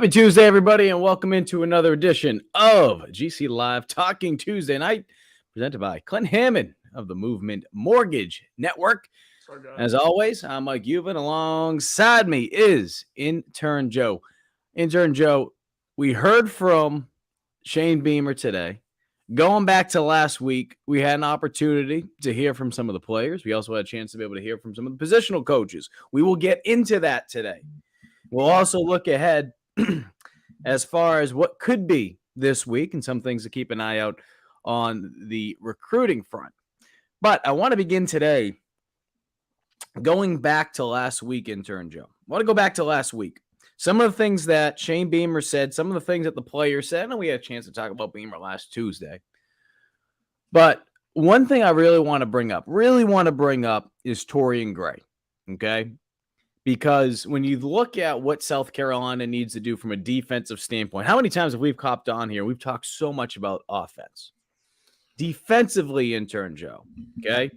Happy Tuesday, everybody, and welcome into another edition of GC Live Talking Tuesday Night, presented by Clint Hammond of the Movement Mortgage Network. As always, I'm Mike Euban. Alongside me is Intern Joe. Intern Joe, we heard from Shane Beamer today. Going back to last week, we had an opportunity to hear from some of the players. We also had a chance to be able to hear from some of the positional coaches. We will get into that today. We'll also look ahead as far as what could be this week and some things to keep an eye out on the recruiting front. But I want to begin today going back to last week, Intern Joe. I want to go back to last week. Some of the things that Shane Beamer said, some of the things that the players said, and we had a chance to talk about Beamer last Tuesday. But one thing I really want to bring up is Taurean Gray, okay? Because when you look at what South Carolina needs to do from a defensive standpoint, how many times have we copped on here? We've talked so much about offense. Defensively, Intern Joe, okay?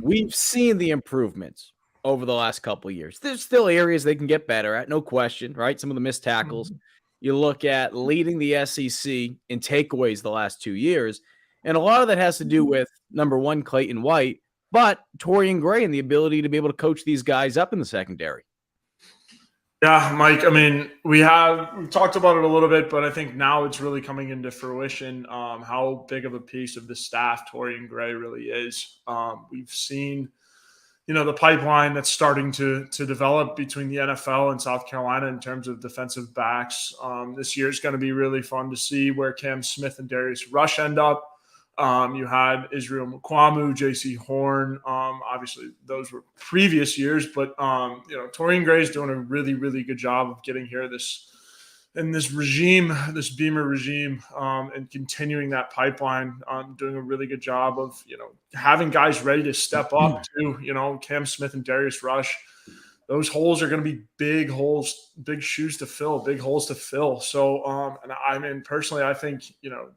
We've seen the improvements over the last couple of years. There's still areas they can get better at, no question, right? Some of the missed tackles. You look at leading the SEC in takeaways the last 2 years, and a lot of that has to do with, number one, Clayton White, but Taurean Gray and the ability to be able to coach these guys up in the secondary. Yeah, Mike, I mean, we've talked about it a little bit, but I think now it's really coming into fruition how big of a piece of the staff Taurean Gray really is. We've seen, the pipeline that's starting to develop between the NFL and South Carolina in terms of defensive backs. This year is going to be really fun to see where Cam Smith and Darius Rush end up. You had Israel Mukwamu, J.C. Horn. Obviously, those were previous years, but Taurean Gray is doing a really, really good job of getting here this Beamer regime, and continuing that pipeline. Doing a really good job of having guys ready to step up to Cam Smith and Darius Rush. Those holes are going to be big holes, big shoes to fill, big holes to fill. So, and I mean, personally, I think,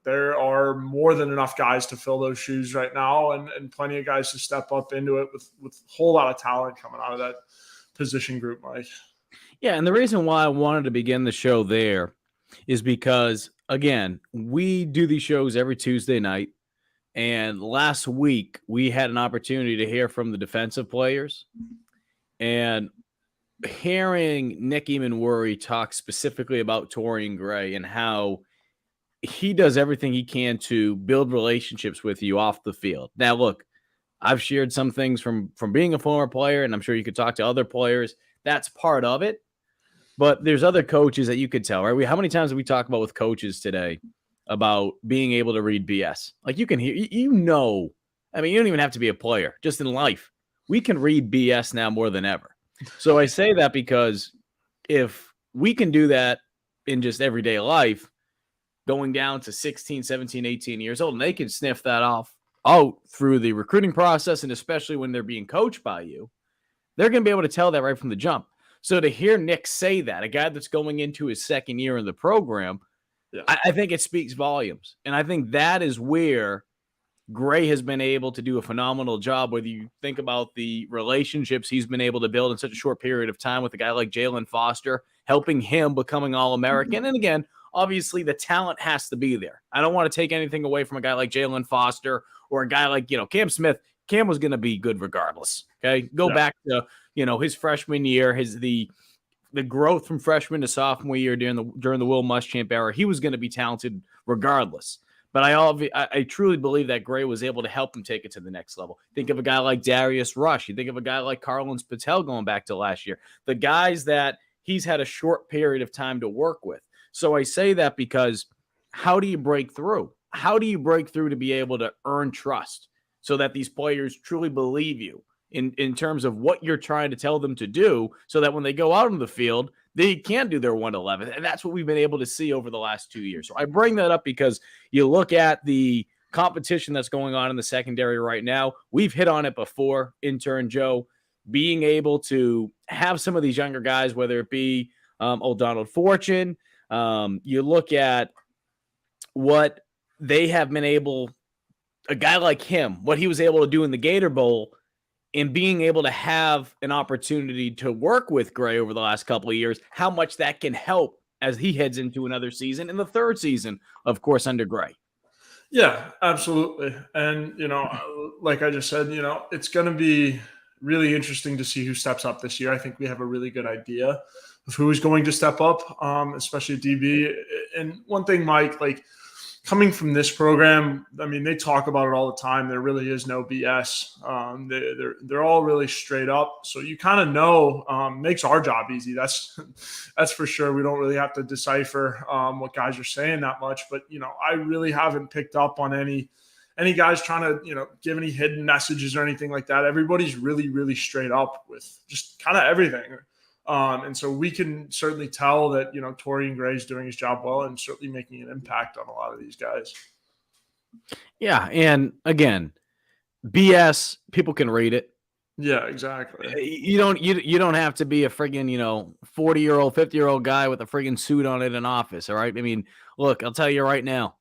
there are more than enough guys to fill those shoes right now and plenty of guys to step up into it with a whole lot of talent coming out of that position group, Mike. Yeah, and the reason why I wanted to begin the show there is because, again, we do these shows every Tuesday night. And last week, we had an opportunity to hear from the defensive players. And hearing Nick Eamon-Worry talk specifically about Taurean Gray and how he does everything he can to build relationships with you off the field. Now, look, I've shared some things from being a former player, and I'm sure you could talk to other players. That's part of it. But there's other coaches that you could tell, right? How many times have we talked about with coaches today about being able to read BS? Like you can hear, I mean, you don't even have to be a player, just in life. We can read BS now more than ever. So I say that because if we can do that in just everyday life, going down to 16, 17, 18 years old, and they can sniff that out through the recruiting process, and especially when they're being coached by you, they're going to be able to tell that right from the jump. So to hear Nick say that, a guy that's going into his second year in the program, yeah. I think it speaks volumes. And I think that is where Gray has been able to do a phenomenal job, whether you think about the relationships he's been able to build in such a short period of time with a guy like Jalen Foster, helping him becoming All-American. And again, obviously the talent has to be there. I don't want to take anything away from a guy like Jalen Foster or a guy like, Cam Smith. Cam was going to be good regardless. Okay. Go back to, his freshman year, the growth from freshman to sophomore year during the Will Muschamp era. He was going to be talented regardless. But I truly believe that Gray was able to help him take it to the next level. Think of a guy like Darius Rush. You think of a guy like Carlins Patel going back to last year. The guys that he's had a short period of time to work with. So I say that because how do you break through? How do you break through to be able to earn trust so that these players truly believe you in terms of what you're trying to tell them to do so that when they go out on the field, they can do their 1-11. And that's what we've been able to see over the last 2 years. So I bring that up because you look at the competition that's going on in the secondary right now. We've hit on it before, Intern Joe, being able to have some of these younger guys, whether it be Donald Fortune. You look at what they have been able, a guy like him, what he was able to do in the Gator Bowl, and being able to have an opportunity to work with Gray over the last couple of years, how much that can help as he heads into another season, in the third season, of course, under Gray. Yeah, absolutely. And, like I just said, it's going to be really interesting to see who steps up this year. I think we have a really good idea of who is going to step up, especially DB. And one thing, Mike, like coming from this program, I mean, they talk about it all the time. There really is no BS. They're all really straight up. So you kind of know, makes our job easy. That's for sure. We don't really have to decipher what guys are saying that much. But I really haven't picked up on any guys trying to give any hidden messages or anything like that. Everybody's really, really straight up with just kind of everything. And so we can certainly tell that, Taurean Gray is doing his job well and certainly making an impact on a lot of these guys. Yeah. And again, BS, people can read it. Yeah, exactly. You don't have to be a friggin', 40-year-old, 50-year-old guy with a friggin' suit on in an office. All right. I mean, look, I'll tell you right now,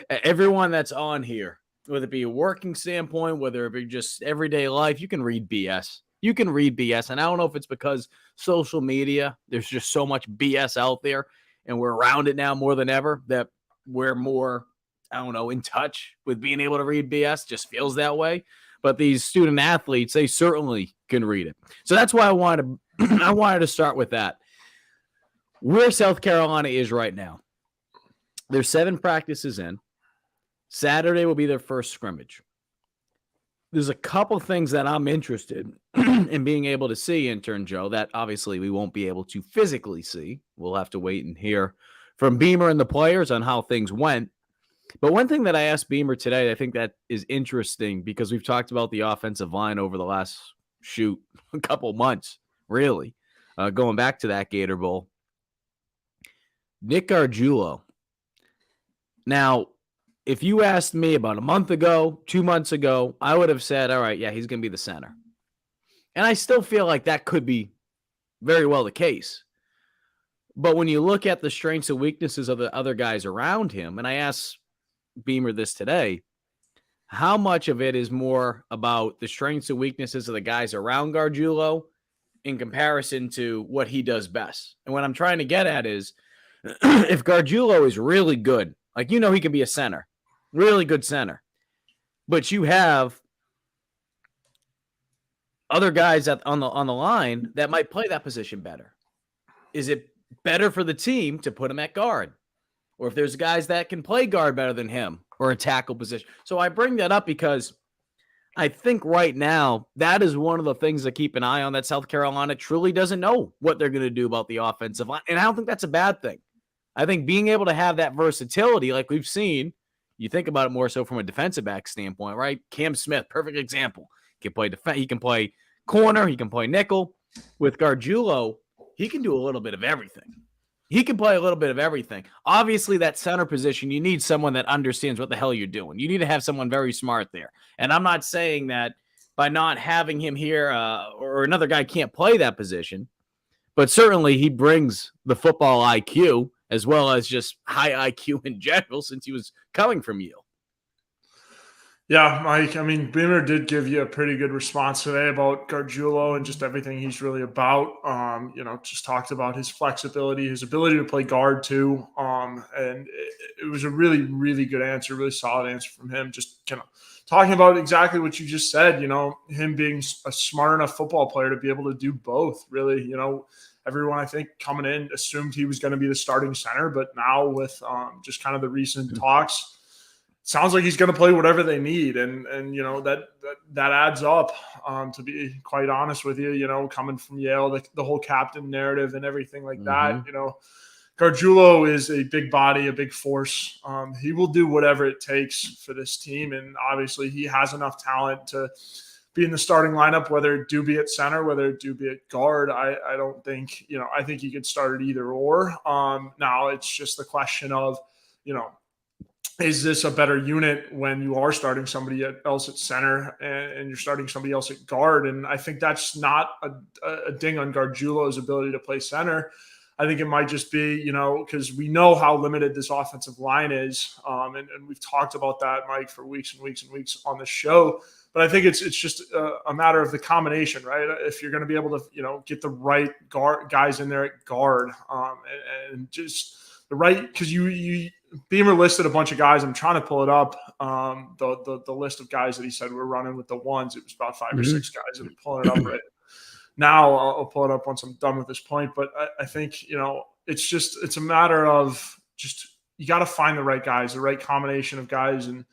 everyone that's on here, whether it be a working standpoint, whether it be just everyday life, you can read BS. You can read BS. And I don't know if it's because social media, there's just so much BS out there and we're around it now more than ever that we're more, in touch with being able to read BS. Just feels that way. But these student athletes, they certainly can read it. So that's why I wanted to start with that. Where South Carolina is right now, there's 7 practices in. Saturday will be their first scrimmage. There's a couple things that I'm interested in being able to see, Intern Joe, that obviously we won't be able to physically see. We'll have to wait and hear from Beamer and the players on how things went. But one thing that I asked Beamer today, I think that is interesting because we've talked about the offensive line over the last, a couple months, really, going back to that Gator Bowl. Nick Gargiulo. Now, if you asked me about a month ago, 2 months ago, I would have said, all right, yeah, he's going to be the center. And I still feel like that could be very well the case. But when you look at the strengths and weaknesses of the other guys around him, and I asked Beamer this today, how much of it is more about the strengths and weaknesses of the guys around Gargiulo in comparison to what he does best? And what I'm trying to get at is if Gargiulo is really good, like, he can be a center, really good center, but you have other guys on the line that might play that position better. Is it better for the team to put him at guard? Or if there's guys that can play guard better than him or a tackle position. So I bring that up because I think right now that is one of the things to keep an eye on, that South Carolina truly doesn't know what they're going to do about the offensive line. And I don't think that's a bad thing. I think being able to have that versatility, like we've seen, you think about it more so from a defensive back standpoint, right? Cam Smith, perfect example. He can play defense. He can play corner. He can play nickel. With Gargiulo, he can do a little bit of everything. He can play a little bit of everything. Obviously, that center position, you need someone that understands what the hell you're doing. You need to have someone very smart there. And I'm not saying that by not having him here or another guy can't play that position, but certainly he brings the football IQ as well as just high IQ in general since he was coming from Yale. Yeah, Mike, I mean, Beamer did give you a pretty good response today about Gargiulo and just everything he's really about. Just talked about his flexibility, his ability to play guard too. And it was a really, really good answer, really solid answer from him. Just kind of talking about exactly what you just said, him being a smart enough football player to be able to do both, really. Everyone, I think, coming in assumed he was going to be the starting center, but now with just kind of the recent talks, sounds like he's going to play whatever they need. And that adds up, to be quite honest with you, coming from Yale, the whole captain narrative and everything like that. Gargiulo is a big body, a big force. He will do whatever it takes for this team. And obviously he has enough talent to be in the starting lineup, whether it do be at center, whether it do be at guard. I don't think, I think he could start at either or. Now it's just the question of, is this a better unit when you are starting somebody else at center and you're starting somebody else at guard? And I think that's not a ding on Gargiulo's ability to play center. I think it might just be, because we know how limited this offensive line is. And we've talked about that, Mike, for weeks and weeks and weeks on the show. But I think it's just a matter of the combination, right? If you're going to be able to, get the right guys in there at guard, and just the right, because Beamer listed a bunch of guys. I'm trying to pull it up. The list of guys that he said we're running with the ones. It was about 5 or 6 guys, and I'm pulling it up right now. I'll pull it up once I'm done with this point. But I think it's a matter of just you got to find the right guys, the right combination of guys, and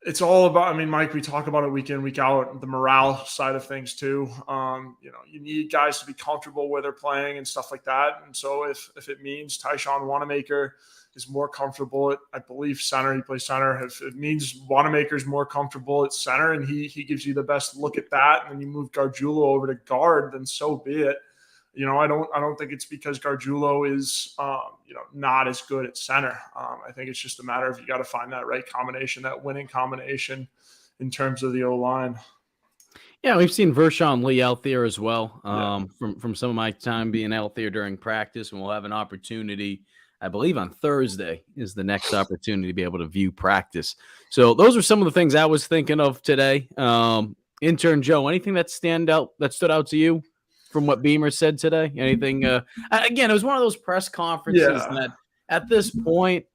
it's all about, I mean, Mike, we talk about it week in, week out, the morale side of things too. You need guys to be comfortable where they're playing and stuff like that. And so if it means Tyshawn Wanamaker is more comfortable at, I believe, center, he plays center. If it means Wanamaker is more comfortable at center and he gives you the best look at that, and then you move Gargiulo over to guard, then so be it. I don't think it's because Gargiulo is, not as good at center. I think it's just a matter of you got to find that right combination, that winning combination in terms of the O-line. Yeah, we've seen Vershawn Lee out there as well. From some of my time being out there during practice, and we'll have an opportunity, I believe on Thursday is the next opportunity to be able to view practice. So those are some of the things I was thinking of today. Intern Joe, anything that stood out to you from what Beamer said today? Anything? Again, it was one of those press conferences that at this point,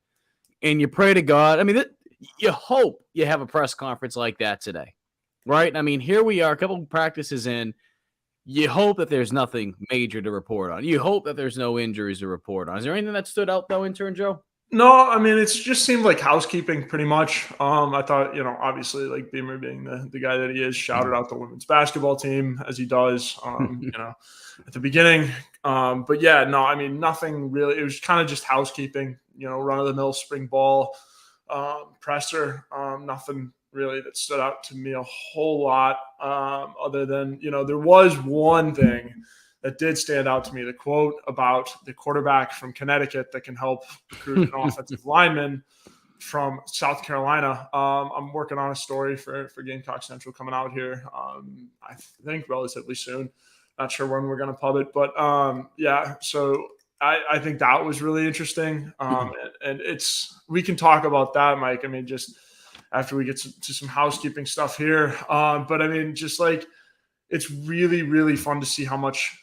and you pray to God. I mean, you hope you have a press conference like that today, right? I mean, here we are, a couple of practices in. You hope that there's nothing major to report on. You hope that there's no injuries to report on. Is there anything that stood out, though, Intern Joe? No, I mean, it's just seemed like housekeeping pretty much. I thought, obviously, like Beamer being the guy that he is, shouted out the women's basketball team as he does, at the beginning. But yeah, no, I mean, nothing really. It was kind of just housekeeping, run-of-the-mill spring ball presser. Nothing really that stood out to me a whole lot, other than, there was one thing that did stand out to me, the quote about the quarterback from Connecticut that can help recruit an offensive lineman from South Carolina. I'm working on a story for Gamecock Central coming out here, I think relatively soon. Not sure when we're going to pub it, but so I think that was really interesting. And we can talk about that, Mike. I mean, just after we get to some housekeeping stuff here. But I mean, just like, it's really, really fun to see how much,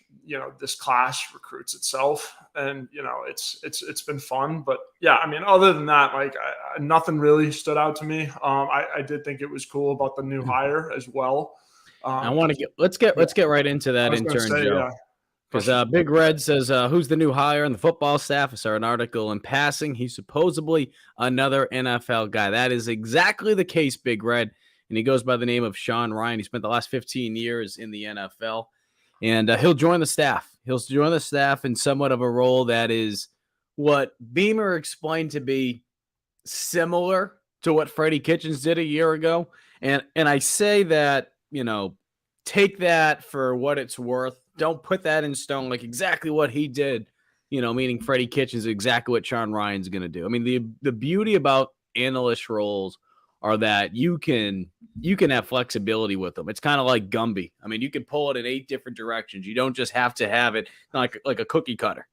this class recruits itself. And, it's been fun. But yeah, I mean, other than that, like nothing really stood out to me. I did think it was cool about the new hire as well. I want to let's get right into that, Intern Joe. Because Big Red says, who's the new hire on the football staff? I saw an article in passing. He's supposedly another NFL guy. That is exactly the case, Big Red. And he goes by the name of Sean Ryan. He spent the last 15 years in the NFL. And he'll join the staff. He'll join the staff in somewhat of a role that is what Beamer explained to be similar to what Freddie Kitchens did a year ago. And I say that, take that for what it's worth. Don't put that in stone, like exactly what he did, meaning Freddie Kitchens is exactly what Sean Ryan's going to do. I mean, the beauty about analyst roles are that you can have flexibility with them. It's kind of like Gumby. I mean, you can pull it in 8 different directions. You don't just have to have it like a cookie cutter,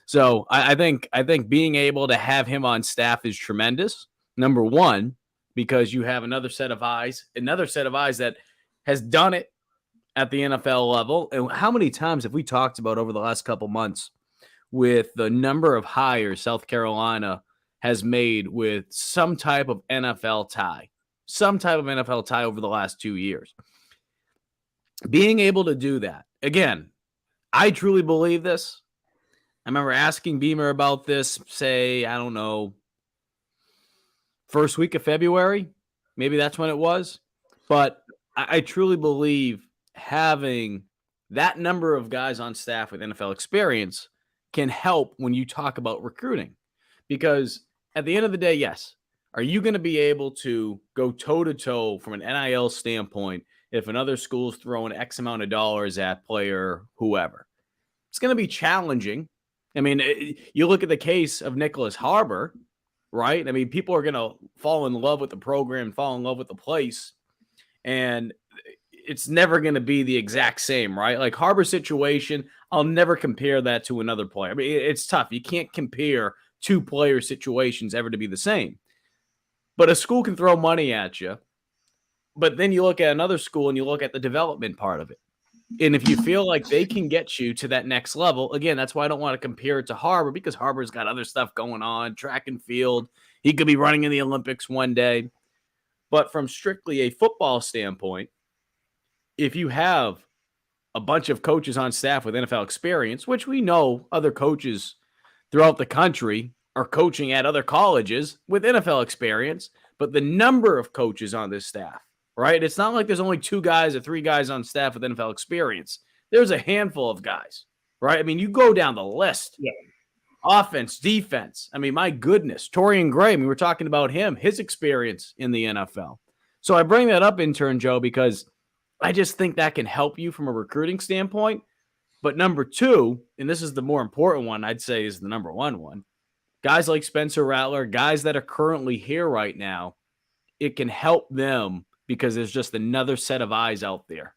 So I think being able to have him on staff is tremendous. Number one, because you have another set of eyes that has done it at the NFL level. And how many times have we talked about over the last couple months with the number of hires South Carolina has made with some type of NFL tie over the last 2 years. Being able to do that, again, I truly believe this. I remember asking Beamer about this, say, I don't know, first week of February. Maybe that's when it was. But I truly believe having that number of guys on staff with NFL experience can help when you talk about recruiting. Because at the end of the day, yes, are you going to be able to go toe-to-toe from an NIL standpoint if another school's throwing X amount of dollars at player whoever? It's going to be challenging. I mean, you look at the case of Nicholas Harbor, right? I mean, people are going to fall in love with the program, fall in love with the place. And it's never going to be the exact same, right? Like Harbor's situation, I'll never compare that to another player. I mean, it's tough. You can't compare two player situations ever to be the same. But a school can throw money at you. But then you look at another school and you look at the development part of it. And if you feel like they can get you to that next level, again, that's why I don't want to compare it to Harbor, because Harbor's got other stuff going on, track and field. He could be running in the Olympics one day. But from strictly a football standpoint, if you have a bunch of coaches on staff with NFL experience, which we know other coaches throughout the country are coaching at other colleges with NFL experience, but the number of coaches on this staff, right? It's not like there's only 2 guys or 3 guys on staff with NFL experience. There's a handful of guys, right? I mean, you go down the list. Yeah. Offense, defense. I mean, my goodness. Taurean Gray, I mean, we're talking about him, his experience in the NFL. So I bring that up, Intern Joe, because I just think that can help you from a recruiting standpoint. But number 2, and this is the more important one, I'd say is the number 1 one, guys like Spencer Rattler, guys that are currently here right now, it can help them because there's just another set of eyes out there.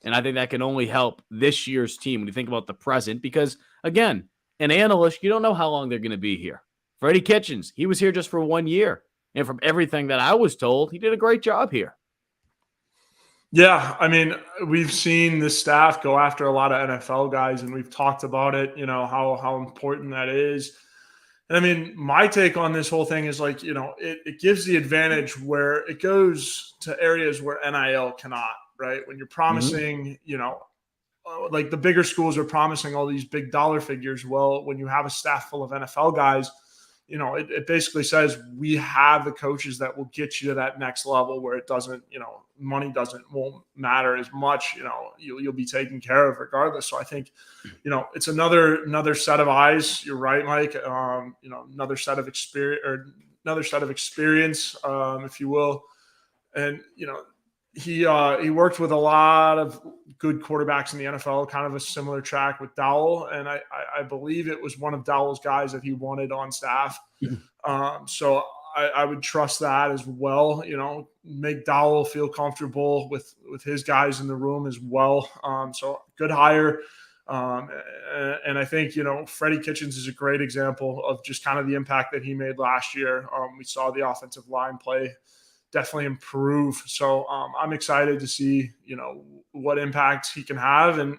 And I think that can only help this year's team when you think about the present, because, again, an analyst, you don't know how long they're going to be here. Freddie Kitchens, he was here just for 1 year. And from everything that I was told, he did a great job here. Yeah, I mean, we've seen the staff go after a lot of NFL guys, and we've talked about it, how important that is. And I mean, my take on this whole thing is like, it gives the advantage where it goes to areas where NIL cannot, right? When you're promising, like the bigger schools are promising all these big dollar figures. Well, when you have a staff full of NFL guys, it basically says we have the coaches that will get you to that next level where it doesn't, money won't matter as much. You'll be taken care of regardless. So I think, it's another set of eyes. You're right, Mike. Another set of experience, if you will. And he worked with a lot of good quarterbacks in the NFL, kind of a similar track with Dowell. And I believe it was one of Dowell's guys that he wanted on staff. So I would trust that as well, make Dowell feel comfortable with his guys in the room as well. So good hire. And I think, Freddie Kitchens is a great example of just kind of the impact that he made last year. We saw the offensive line play definitely improve. So I'm excited to see, what impact he can have. And,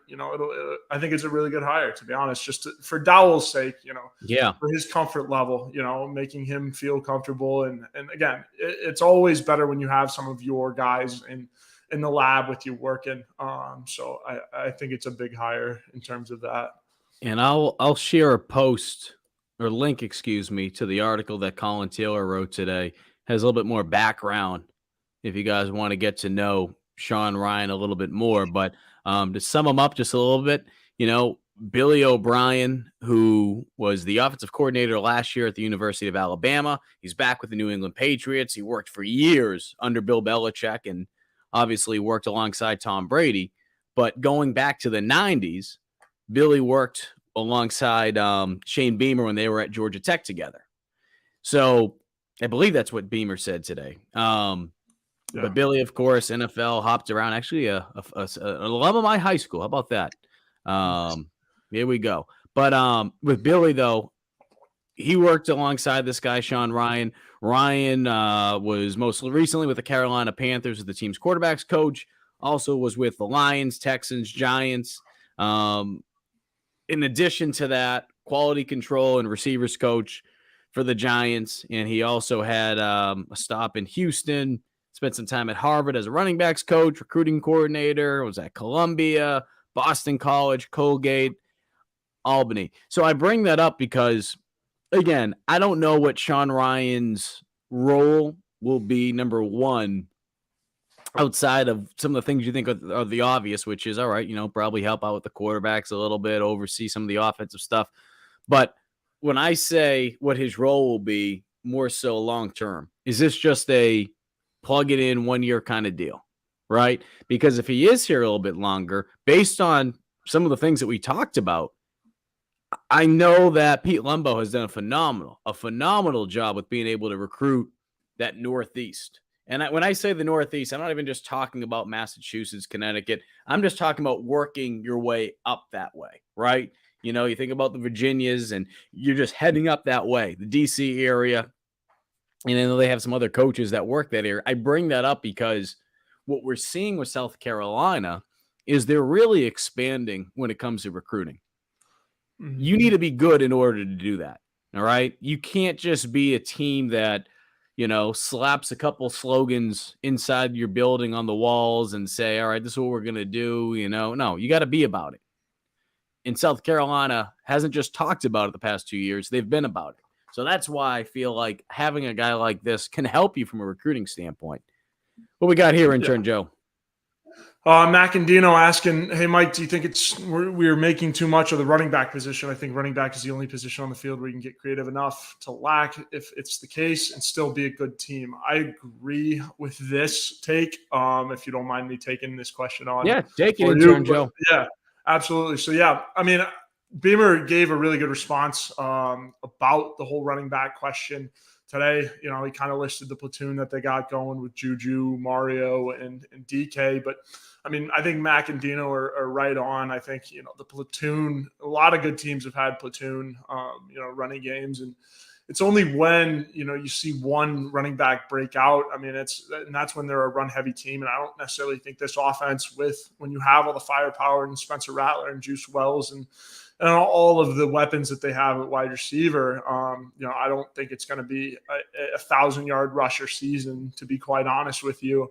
I think it's a really good hire, to be honest, just for Dowell's sake, for his comfort level, making him feel comfortable. And again, it's always better when you have some of your guys in the lab with you working. So I think it's a big hire in terms of that. And I'll share a post or link, to the article that Colin Taylor wrote today. Has a little bit more background if you guys want to get to know Sean Ryan a little bit more. But to sum him up just a little bit, Billy O'Brien, who was the offensive coordinator last year at the University of Alabama, he's back with the New England Patriots. He worked for years under Bill Belichick and obviously worked alongside Tom Brady. But going back to the 90s, Billy worked alongside Shane Beamer when they were at Georgia Tech together. So I believe that's what Beamer said today. But Billy, of course, NFL, hopped around. Actually, an alum of my high school. How about that? Here we go. But with Billy, though, he worked alongside this guy, Sean Ryan. Ryan was most recently with the Carolina Panthers as the team's quarterbacks coach. Also was with the Lions, Texans, Giants. In addition to that, quality control and receivers coach for the Giants, and he also had a stop in Houston, spent some time at Harvard as a running backs coach, recruiting coordinator, was at Columbia, Boston College, Colgate, Albany. So I bring that up because, again, I don't know what Sean Ryan's role will be, number one, outside of some of the things you think are the obvious, which is, all right, probably help out with the quarterbacks a little bit, oversee some of the offensive stuff. But when I say what his role will be more so long-term, is this just a plug it in 1 year kind of deal, right? Because if he is here a little bit longer, based on some of the things that we talked about, I know that Pete Lembo has done a phenomenal job with being able to recruit that Northeast. And when I say the Northeast, I'm not even just talking about Massachusetts, Connecticut. I'm just talking about working your way up that way, right? You think about the Virginias and you're just heading up that way, the DC area. And I know they have some other coaches that work that area. I bring that up because what we're seeing with South Carolina is they're really expanding when it comes to recruiting. Mm-hmm. You need to be good in order to do that. All right. You can't just be a team that, slaps a couple slogans inside your building on the walls and say, all right, this is what we're going to do. No, you got to be about it. And South Carolina hasn't just talked about it the past 2 years. They've been about it. So that's why I feel like having a guy like this can help you from a recruiting standpoint. What we got here, Intern Joe? Mac and Dino asking, hey, Mike, do you think we're making too much of the running back position? I think running back is the only position on the field where you can get creative enough to lack if it's the case and still be a good team. I agree with this take. If you don't mind me taking this question on. Yeah, take it, Intern Joe. Yeah, absolutely. So, yeah, I mean, Beamer gave a really good response about the whole running back question today. He kind of listed the platoon that they got going with Juju, Mario, and DK. But, I mean, I think Mac and Dino are right on. I think, the platoon, a lot of good teams have had platoon, running games. And it's only when, you see one running back break out. I mean, and that's when they're a run-heavy team. And I don't necessarily think this offense when you have all the firepower and Spencer Rattler and Juice Wells and all of the weapons that they have at wide receiver, I don't think it's going to be a 1,000-yard rusher season, to be quite honest with you.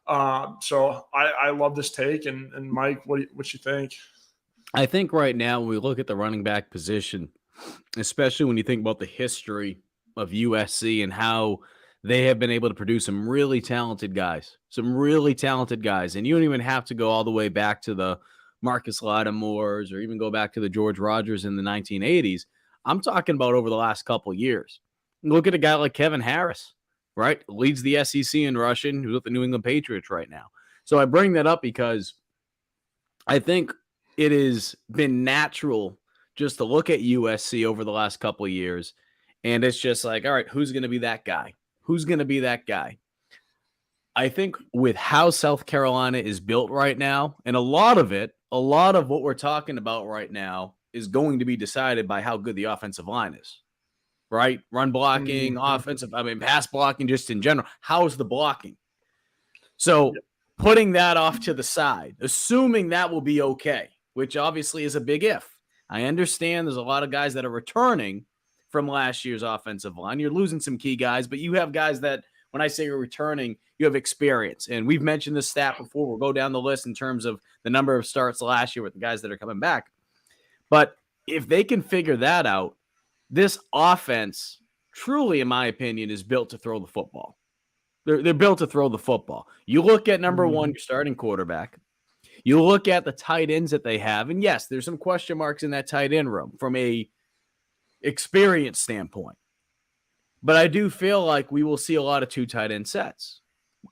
So I love this take. And Mike, what you think? I think right now when we look at the running back position, especially when you think about the history of USC and how they have been able to produce some really talented guys. And you don't even have to go all the way back to the Marcus Lattimores or even go back to the George Rogers in the 1980s. I'm talking about over the last couple of years. Look at a guy like Kevin Harris, right? Leads the SEC in rushing, who's with the New England Patriots right now. So I bring that up because I think it has been natural just to look at USC over the last couple of years. And it's just like, all right, who's going to be that guy? I think with how South Carolina is built right now, and a lot of what we're talking about right now is going to be decided by how good the offensive line is, right? Run blocking, pass blocking, just in general. How's the blocking? So putting that off to the side, assuming that will be okay, which obviously is a big if. I understand there's a lot of guys that are returning from last year's offensive line. You're losing some key guys, but you have guys that, when I say you're returning, you have experience. And we've mentioned this stat before. We'll go down the list in terms of the number of starts last year with the guys that are coming back. But if they can figure that out, this offense truly, in my opinion, is built to throw the football. They're built to throw the football. You look at number one, your starting quarterback. You look at the tight ends that they have. And yes, there's some question marks in that tight end room from a experience standpoint. But I do feel like we will see a lot of two tight end sets.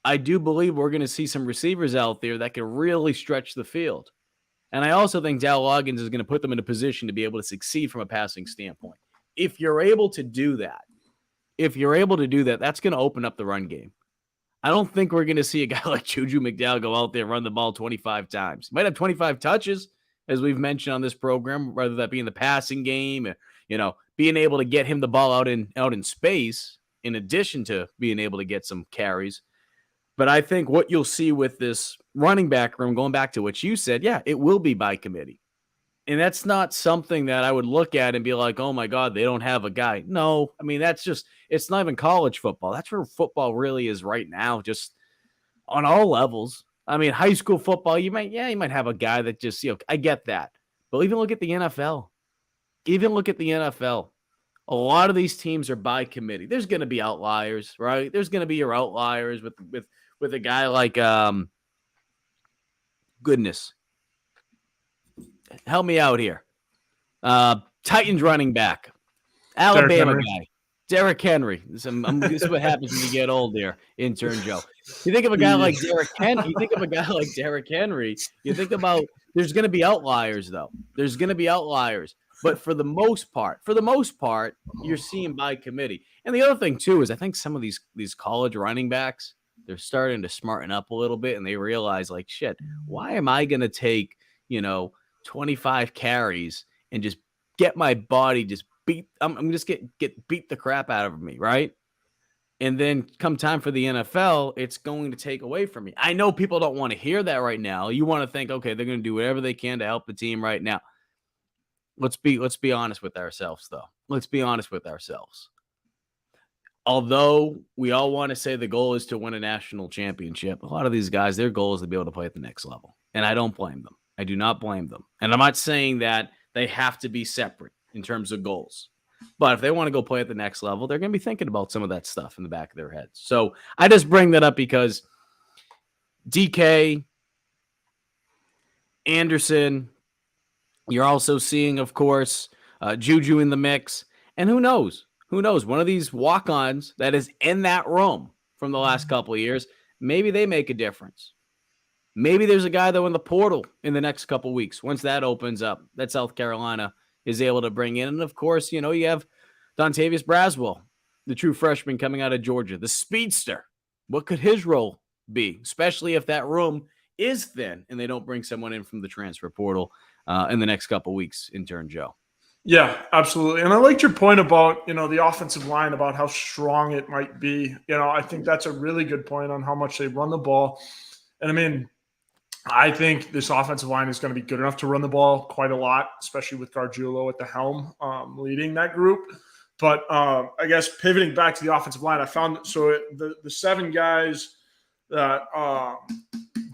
I do believe we're going to see some receivers out there that can really stretch the field. And I also think Dal Loggins is going to put them in a position to be able to succeed from a passing standpoint. If you're able to do that, that's going to open up the run game. I don't think we're going to see a guy like Juju McDowell go out there and run the ball 25 times. He might have 25 touches, as we've mentioned on this program, whether that be in the passing game, being able to get him the ball out in space, in addition to being able to get some carries. But I think what you'll see with this running back room, going back to what you said, it will be by committee. And that's not something that I would look at and be like, oh my God, they don't have a guy. No, I mean, it's not even college football. That's where football really is right now, just on all levels. I mean, high school football, you might have a guy that just, I get that. But even look at the NFL. A lot of these teams are by committee. There's going to be outliers, right? There's going to be your outliers with a guy like, goodness. Help me out here. Titans running back. Alabama guy. Derrick Henry. This is what happens when you get old there, Intern Joe. You think of a guy like Derrick Henry. You think about there's going to be outliers, though. But for the most part, you're seeing by committee. And the other thing, too, is I think some of these college running backs, they're starting to smarten up a little bit, and they realize, like, shit, why am I going to take, 25 carries and just get my body just beat? I'm just get beat the crap out of me, right? And then come time for the NFL, it's going to take away from me. I know people don't want to hear that right now. You want to think, okay, they're going to do whatever they can to help the team right now. Let's be honest with ourselves, though. Let's be honest with ourselves. Although we all want to say the goal is to win a national championship, a lot of these guys, their goal is to be able to play at the next level. And I don't blame them. I do not blame them. And I'm not saying that they have to be separate in terms of goals. But if they want to go play at the next level, they're going to be thinking about some of that stuff in the back of their heads. So I just bring that up because DK, Anderson, you're also seeing, of course, Juju in the mix. And who knows? Who knows? One of these walk-ons that is in that room from the last couple of years, maybe they make a difference. Maybe there's a guy, though, in the portal in the next couple of weeks. Once that opens up, that South Carolina is able to bring in. And, of course, you have Dontavius Braswell, the true freshman coming out of Georgia, the speedster. What could his role be, especially if that room is thin and they don't bring someone in from the transfer portal in the next couple of weeks, Intern Joe? Yeah, absolutely. And I liked your point about, the offensive line, about how strong it might be. I think that's a really good point on how much they run the ball. And I mean, I think this offensive line is going to be good enough to run the ball quite a lot, especially with Gargiulo at the helm leading that group. But I guess pivoting back to the offensive line, I found the 7 guys that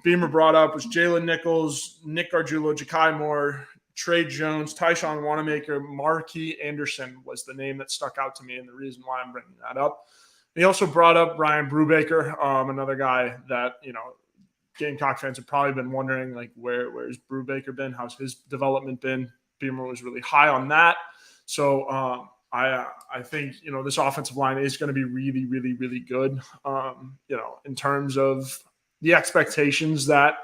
Beamer brought up was Jalen Nichols, Nick Gargiulo, Ja'Kai Moore, Trey Jones, Tyshawn Wanamaker, Marquis Anderson was the name that stuck out to me, and the reason why I'm bringing that up. He also brought up Ryan Brubaker, another guy that, Gamecock fans have probably been wondering, like, where's Brubaker been? How's his development been? Beamer was really high on that. So I think, this offensive line is going to be really, really, really good, in terms of the expectations that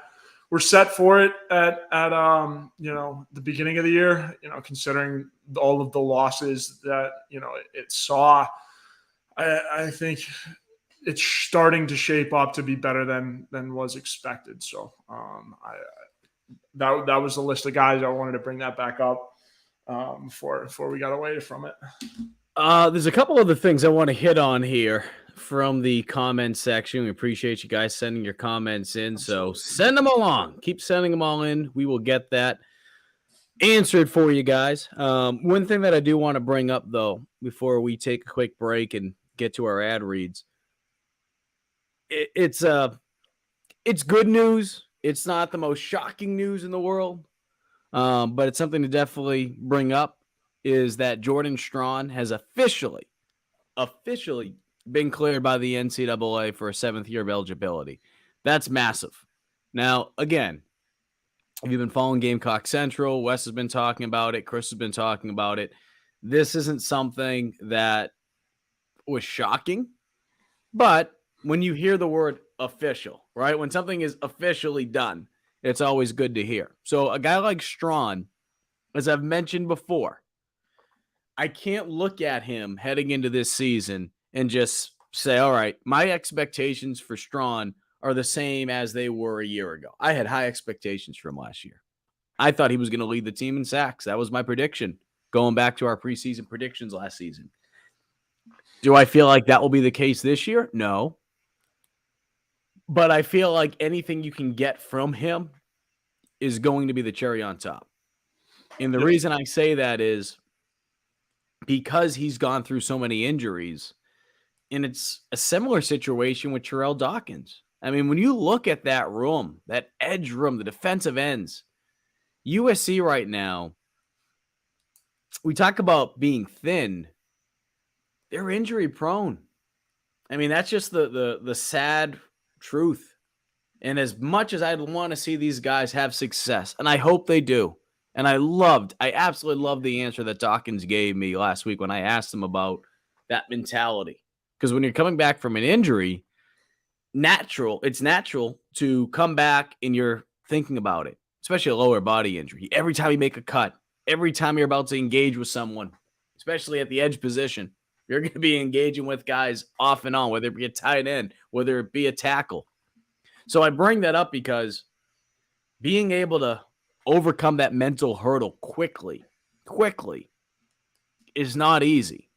were set for it at the beginning of the year, considering all of the losses that, it saw. I think it's starting to shape up to be better than was expected. So that was the list of guys. I wanted to bring that back up before we got away from it. There's a couple other things I want to hit on here from the comment section. We appreciate you guys sending your comments in. So send them along. Keep sending them all in. We will get that answered for you guys. One thing that I do want to bring up, though, before we take a quick break and get to our ad reads, it's good news. It's not the most shocking news in the world, but it's something to definitely bring up, is that Jordan Strawn has officially been cleared by the NCAA for a 7th year of eligibility. That's massive. Now, again, if you've been following Gamecock Central, Wes has been talking about it, Chris has been talking about it. This isn't something that was shocking, but when you hear the word official, right? When something is officially done, it's always good to hear. So a guy like Strawn, as I've mentioned before, I can't look at him heading into this season and just say, all right, my expectations for Strawn are the same as they were a year ago. I had high expectations for him last year. I thought he was going to lead the team in sacks. That was my prediction, going back to our preseason predictions last season. Do I feel like that will be the case this year? No. But I feel like anything you can get from him is going to be the cherry on top. And the reason I say that is because he's gone through so many injuries, and it's a similar situation with Terrell Dawkins. I mean, when you look at that room, that edge room, the defensive ends, USC right now, we talk about being thin. They're injury prone. I mean, that's just the sad truth. And as much as I'd want to see these guys have success, and I hope they do, and I absolutely loved the answer that Dawkins gave me last week when I asked him about that mentality. Because when you're coming back from an injury, it's natural to come back and you're thinking about it, especially a lower body injury. Every time you make a cut, every time you're about to engage with someone, especially at the edge position, You're going to be engaging with guys off and on, whether it be a tight end, whether it be a tackle. So I bring that up because being able to overcome that mental hurdle quickly is not easy.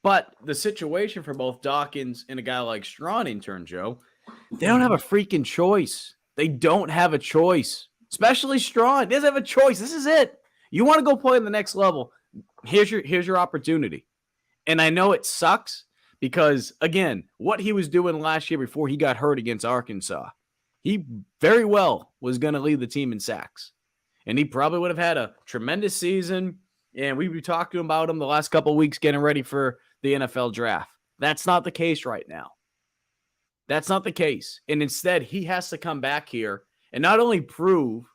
But the situation for both Dawkins and a guy like Strawn, Intern Joe, they don't have a freaking choice. They don't have a choice, especially Strawn. He doesn't have a choice. This is it. You want to go play in the next level. Here's your opportunity. And I know it sucks because, again, what he was doing last year before he got hurt against Arkansas, he very well was going to lead the team in sacks. And he probably would have had a tremendous season. And we were talking about him the last couple of weeks getting ready for the NFL draft. That's not the case right now. That's not the case. And instead, he has to come back here and not only prove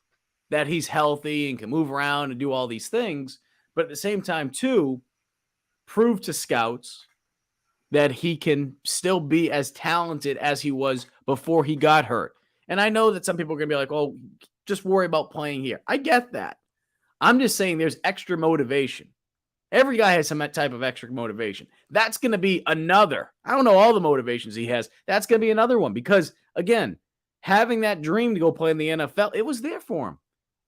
that he's healthy and can move around and do all these things, but at the same time, too, prove to scouts that he can still be as talented as he was before he got hurt. And I know that some people are going to be like, oh, just worry about playing here. I get that. I'm just saying there's extra motivation. Every guy has some type of extra motivation. That's going to be another. I don't know all the motivations he has. That's going to be another one because, again, having that dream to go play in the NFL, it was there for him.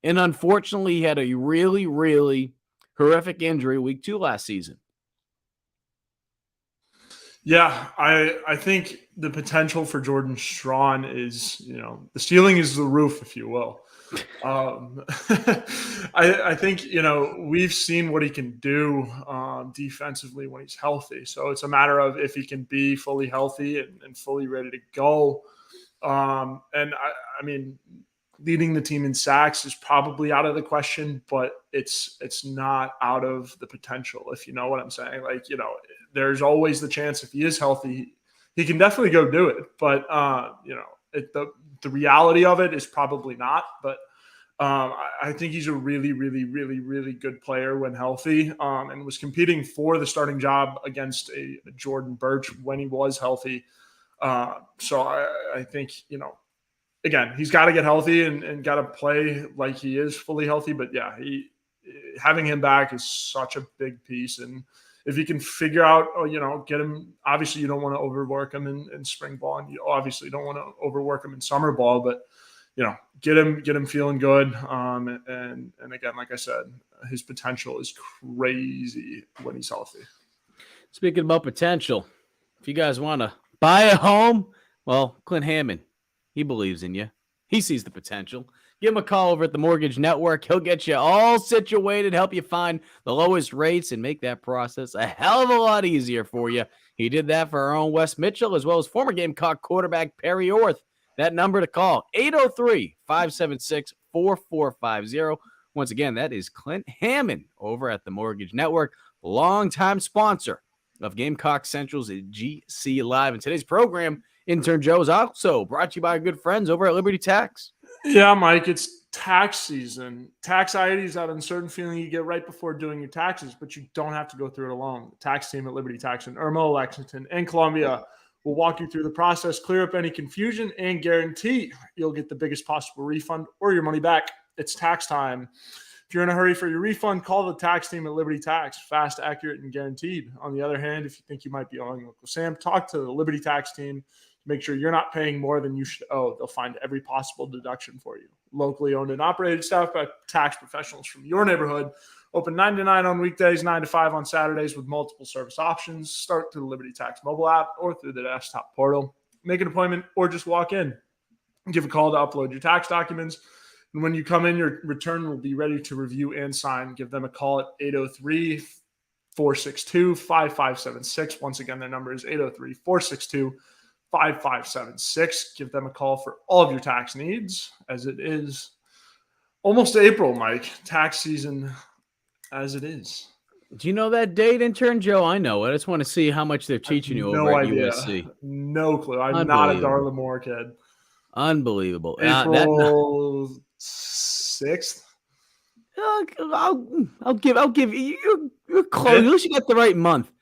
And unfortunately, he had a really, really horrific injury week 2 last season. Yeah, I think the potential for Jordan Strawn is, the ceiling is the roof, if you will. I think, we've seen what he can do defensively when he's healthy. So it's a matter of if he can be fully healthy and fully ready to go. And I mean, leading the team in sacks is probably out of the question, but it's not out of the potential, if you know what I'm saying. Like, there's always the chance if he is healthy, he can definitely go do it. But, the reality of it is probably not. But I think he's a really, really, really, really good player when healthy, and was competing for the starting job against a Jordan Birch when he was healthy. So I think, again, he's got to get healthy and got to play like he is fully healthy. But yeah, having him back is such a big piece. And if you can figure out, get him, obviously you don't want to overwork him in spring ball, and you obviously don't want to overwork him in summer ball, but get him feeling good. And again, like I said, his potential is crazy when he's healthy. Speaking about potential, if you guys want to buy a home, well, Clint Hammond, he believes in you. He sees the potential. Give him a call over at the Mortgage Network. He'll get you all situated, help you find the lowest rates, and make that process a hell of a lot easier for you. He did that for our own Wes Mitchell, as well as former Gamecock quarterback Perry Orth. That number to call, 803-576-4450. Once again, that is Clint Hammond over at the Mortgage Network, longtime sponsor of Gamecock Central's GC Live. And today's program, Intern Joe, is also brought to you by our good friends over at Liberty Tax. Yeah, Mike, it's tax season. Taxiety is that uncertain feeling you get right before doing your taxes, but you don't have to go through it alone. The tax team at Liberty Tax in Irmo, Lexington, and Columbia will walk you through the process, clear up any confusion, and guarantee you'll get the biggest possible refund or your money back. It's tax time. If you're in a hurry for your refund, call the tax team at Liberty Tax. Fast, accurate, and guaranteed. On the other hand, if you think you might be owing Uncle Sam, talk to the Liberty Tax team. Make sure you're not paying more than you should owe. They'll find every possible deduction for you. Locally owned and operated, staffed by tax professionals from your neighborhood. Open 9 to 9 on weekdays, 9 to 5 on Saturdays with multiple service options. Start through the Liberty Tax mobile app or through the desktop portal. Make an appointment or just walk in. Give a call to upload your tax documents. And when you come in, your return will be ready to review and sign. Give them a call at 803-462-5576. Once again, their number is 803-462-5576. 5576. Give them a call for all of your tax needs, as it is almost April, Mike. Tax season as it is. Do you know that date, Intern Joe? I know it. I just want to see how much they're teaching you over at USC. No clue. I'm not a Darla Moore kid. Unbelievable. April 6th. I'll give you. You're close. At least you got the right month.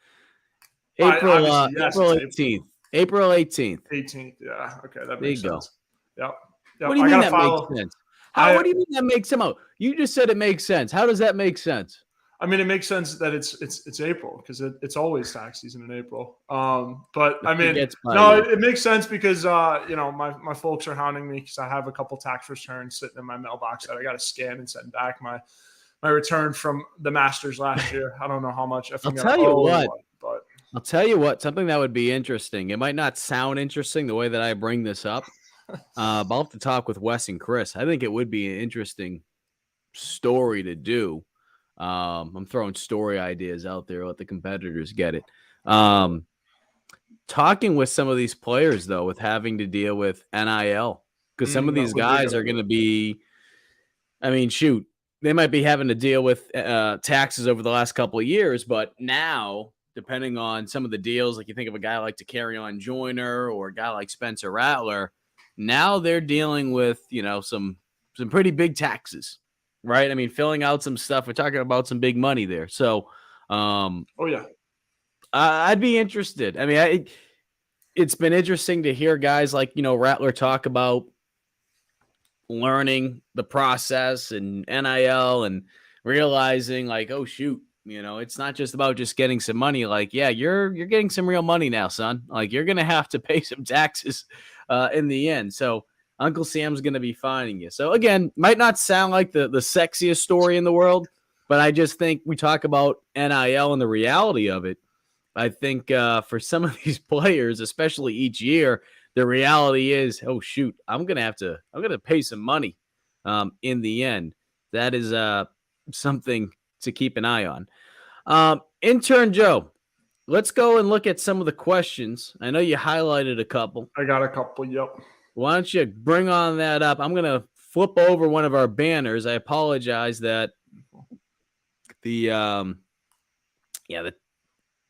April 18th. April 18th. 18th, yeah. Okay, that makes sense. Yep. What do you mean that makes sense? What do you mean that makes sense? You just said it makes sense. How does that make sense? I mean, it makes sense that it's April because it's always tax season in April. But I mean, no, it makes sense because my folks are hounding me because I have a couple tax returns sitting in my mailbox that I got to scan and send back my return from the Masters last year. I don't know how much. I'll tell you what. But I'll tell you what. Something that would be interesting. It might not sound interesting the way that I bring this up. But I'll have to talk with Wes and Chris. I think it would be an interesting story to do. I'm throwing story ideas out there. Let the competitors get it. Talking with some of these players, though, with having to deal with NIL, because some of these guys are going to be, I mean, shoot, they might be having to deal with taxes over the last couple of years, but now, depending on some of the deals, like you think of a guy like Taurean Joyner or a guy like Spencer Rattler, now they're dealing with, some pretty big taxes. Right. I mean, filling out some stuff. We're talking about some big money there. So, I'd be interested. I mean, it's been interesting to hear guys like, Rattler talk about learning the process and NIL and realizing like, oh, shoot, it's not just about just getting some money. Like, yeah, you're getting some real money now, son. Like, you're going to have to pay some taxes in the end. So, Uncle Sam's going to be finding you. So, again, might not sound like the sexiest story in the world, but I just think we talk about NIL and the reality of it. I think for some of these players, especially each year, the reality is, oh, shoot, I'm going to pay some money in the end. That is something to keep an eye on. Intern Joe, let's go and look at some of the questions. I know you highlighted a couple. I got a couple, yep. Why don't you bring on that up? I'm going to flip over one of our banners. I apologize that there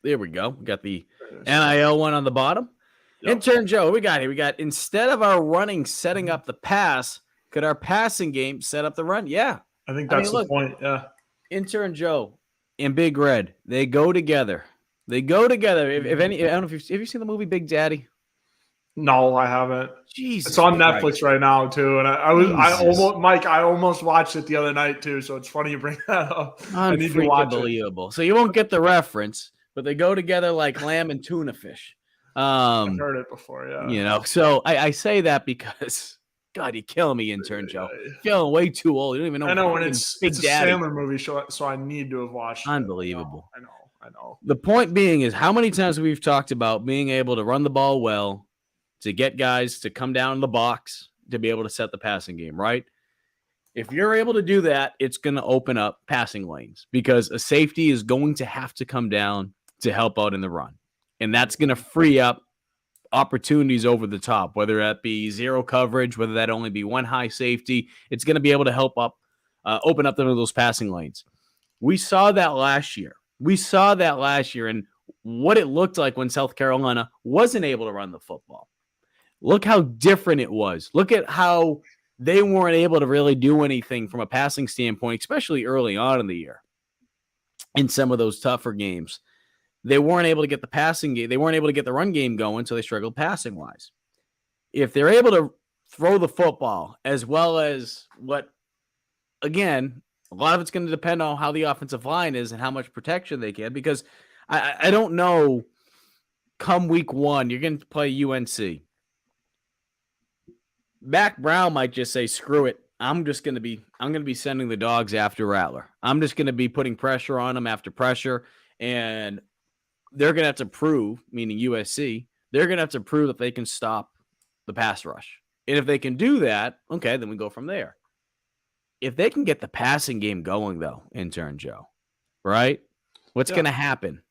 we go. We got the NIL one on the bottom. Yep. Intern Joe, what we got here? We got, instead of our running setting up the pass, could our passing game set up the run? Yeah. I think that's the point. Yeah. Intern Joe and Big Red, they go together. If any, I don't know if have you seen the movie Big Daddy? No, I haven't. Jesus, it's on Netflix right now too, and I almost watched it the other night too. So it's funny you bring that up. I need to watch it. So you won't get the reference, but they go together like lamb and tuna fish. I've heard it before, yeah. So I say that because God, you're killing me, Intern Joe. You're feeling way too old. You don't even know. I know, when it's a Sandler movie, so I need to have watched. Unbelievable. I know. The point being is, how many times we've talked about being able to run the ball well, to get guys to come down in the box, to be able to set the passing game, right? If you're able to do that, it's going to open up passing lanes because a safety is going to have to come down to help out in the run. And that's going to free up opportunities over the top, whether that be zero coverage, whether that only be one high safety. It's going to be able to help open up those passing lanes. We saw that last year. And what it looked like when South Carolina wasn't able to run the football. Look how different it was. Look at how they weren't able to really do anything from a passing standpoint, especially early on in the year. In some of those tougher games, they weren't able to get the passing game. They weren't able to get the run game going, so they struggled passing wise. If they're able to throw the football as well as again, a lot of it's going to depend on how the offensive line is and how much protection they get, because I don't know, come week one, you're going to play UNC. Mac Brown might just say, screw it. I'm going to be sending the dogs after Rattler. I'm just going to be putting pressure on them after pressure. And they're going to have to prove, meaning USC, they're going to have to prove that they can stop the pass rush. And if they can do that, okay, then we go from there. If they can get the passing game going, though, Intern Joe, right? What's going to happen?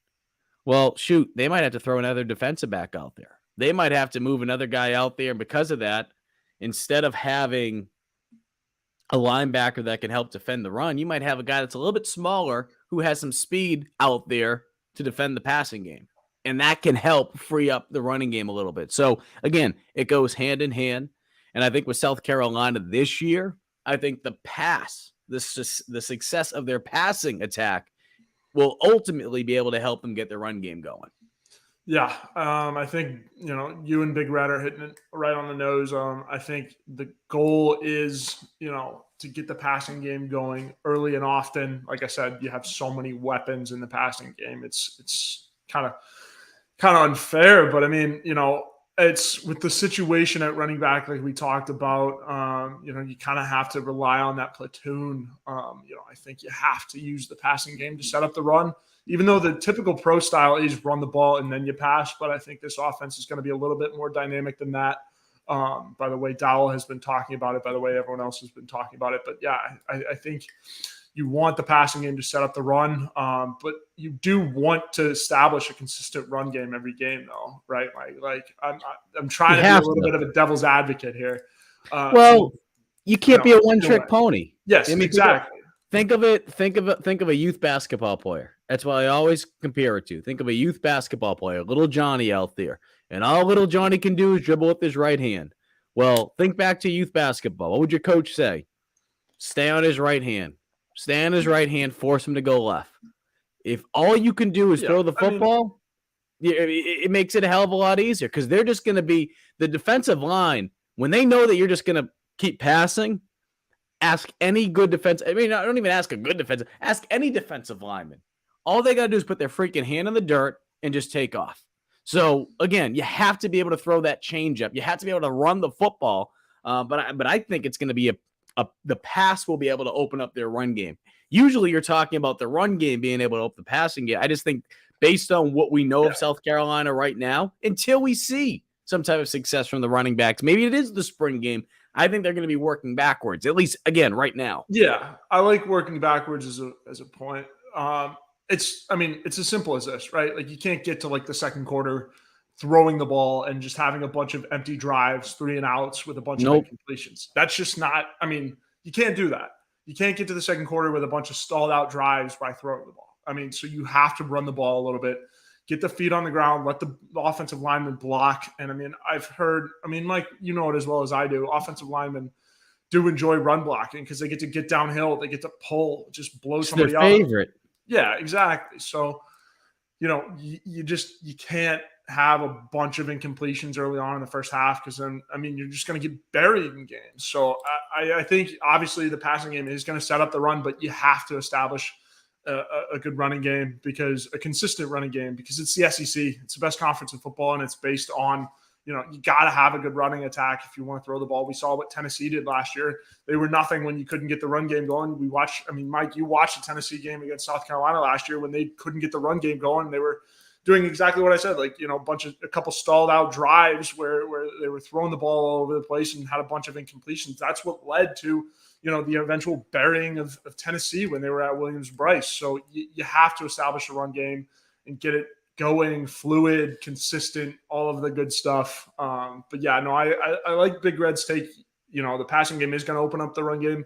Well, shoot, they might have to throw another defensive back out there. They might have to move another guy out there. And because of that, instead of having a linebacker that can help defend the run, you might have a guy that's a little bit smaller who has some speed out there to defend the passing game. And that can help free up the running game a little bit. So, again, it goes hand in hand. And I think with South Carolina this year, I think the success of their passing attack will ultimately be able to help them get their run game going. Yeah, I think you and Big Red are hitting it right on the nose. I think the goal is to get the passing game going early and often. Like I said, you have so many weapons in the passing game. It's kind of unfair, but I mean, it's with the situation at running back, like we talked about. You kind of have to rely on that platoon. I think you have to use the passing game to set up the run, even though the typical pro style is run the ball and then you pass. But I think this offense is going to be a little bit more dynamic than that. By the way, Dowell has been talking about it. By the way, everyone else has been talking about it. But yeah, I think you want the passing game to set up the run, but you do want to establish a consistent run game every game, though, right? I'm trying to be a little bit of a devil's advocate here. You can't be a one-trick pony. Yes, exactly. Think of a youth basketball player. That's what I always compare it to. Think of a youth basketball player, little Johnny out there, and all little Johnny can do is dribble with his right hand. Well, think back to youth basketball. What would your coach say? Stay on his right hand. Stay on his right hand, force him to go left. If all you can do is throw the football, it makes it a hell of a lot easier because they're just going to be the defensive line. When they know that you're just going to keep passing, ask any good defense. I mean, I don't even ask a good defense. Ask any defensive lineman. All they got to do is put their freaking hand in the dirt and just take off. So, again, you have to be able to throw that changeup. You have to be able to run the football. But I think it's going to be the pass will be able to open up their run game. Usually you're talking about the run game being able to open the passing game. I just think based on what we know of South Carolina right now, until we see some type of success from the running backs, maybe it is the spring game, I think they're going to be working backwards, at least, again, right now. Yeah, I like working backwards as a point. It's as simple as this, right? Like you can't get to like the second quarter throwing the ball and just having a bunch of empty drives, 3 and outs with a bunch of incompletions. That's just not, you can't do that. You can't get to the second quarter with a bunch of stalled out drives by throwing the ball. So you have to run the ball a little bit, get the feet on the ground, let the offensive lineman block. And I've heard, Mike, you know it as well as I do. Offensive linemen do enjoy run blocking because they get to get downhill. They get to pull, just blow somebody out. Their favorite. Yeah, exactly. So, you can't have a bunch of incompletions early on in the first half because then, you're just going to get buried in games. So I think obviously the passing game is going to set up the run, but you have to establish a good running game because a consistent running game because it's the SEC. It's the best conference in football, and it's based on, you got to have a good running attack if you want to throw the ball. We saw what Tennessee did last year. They were nothing when you couldn't get the run game going. Mike, you watched the Tennessee game against South Carolina last year when they couldn't get the run game going. They were doing exactly what I said, a couple stalled out drives where they were throwing the ball all over the place and had a bunch of incompletions. That's what led to, the eventual burying of Tennessee when they were at Williams-Brice. So you have to establish a run game and get it going, fluid, consistent, all of the good stuff. But yeah, no, I like Big Red's take. The passing game is going to open up the run game,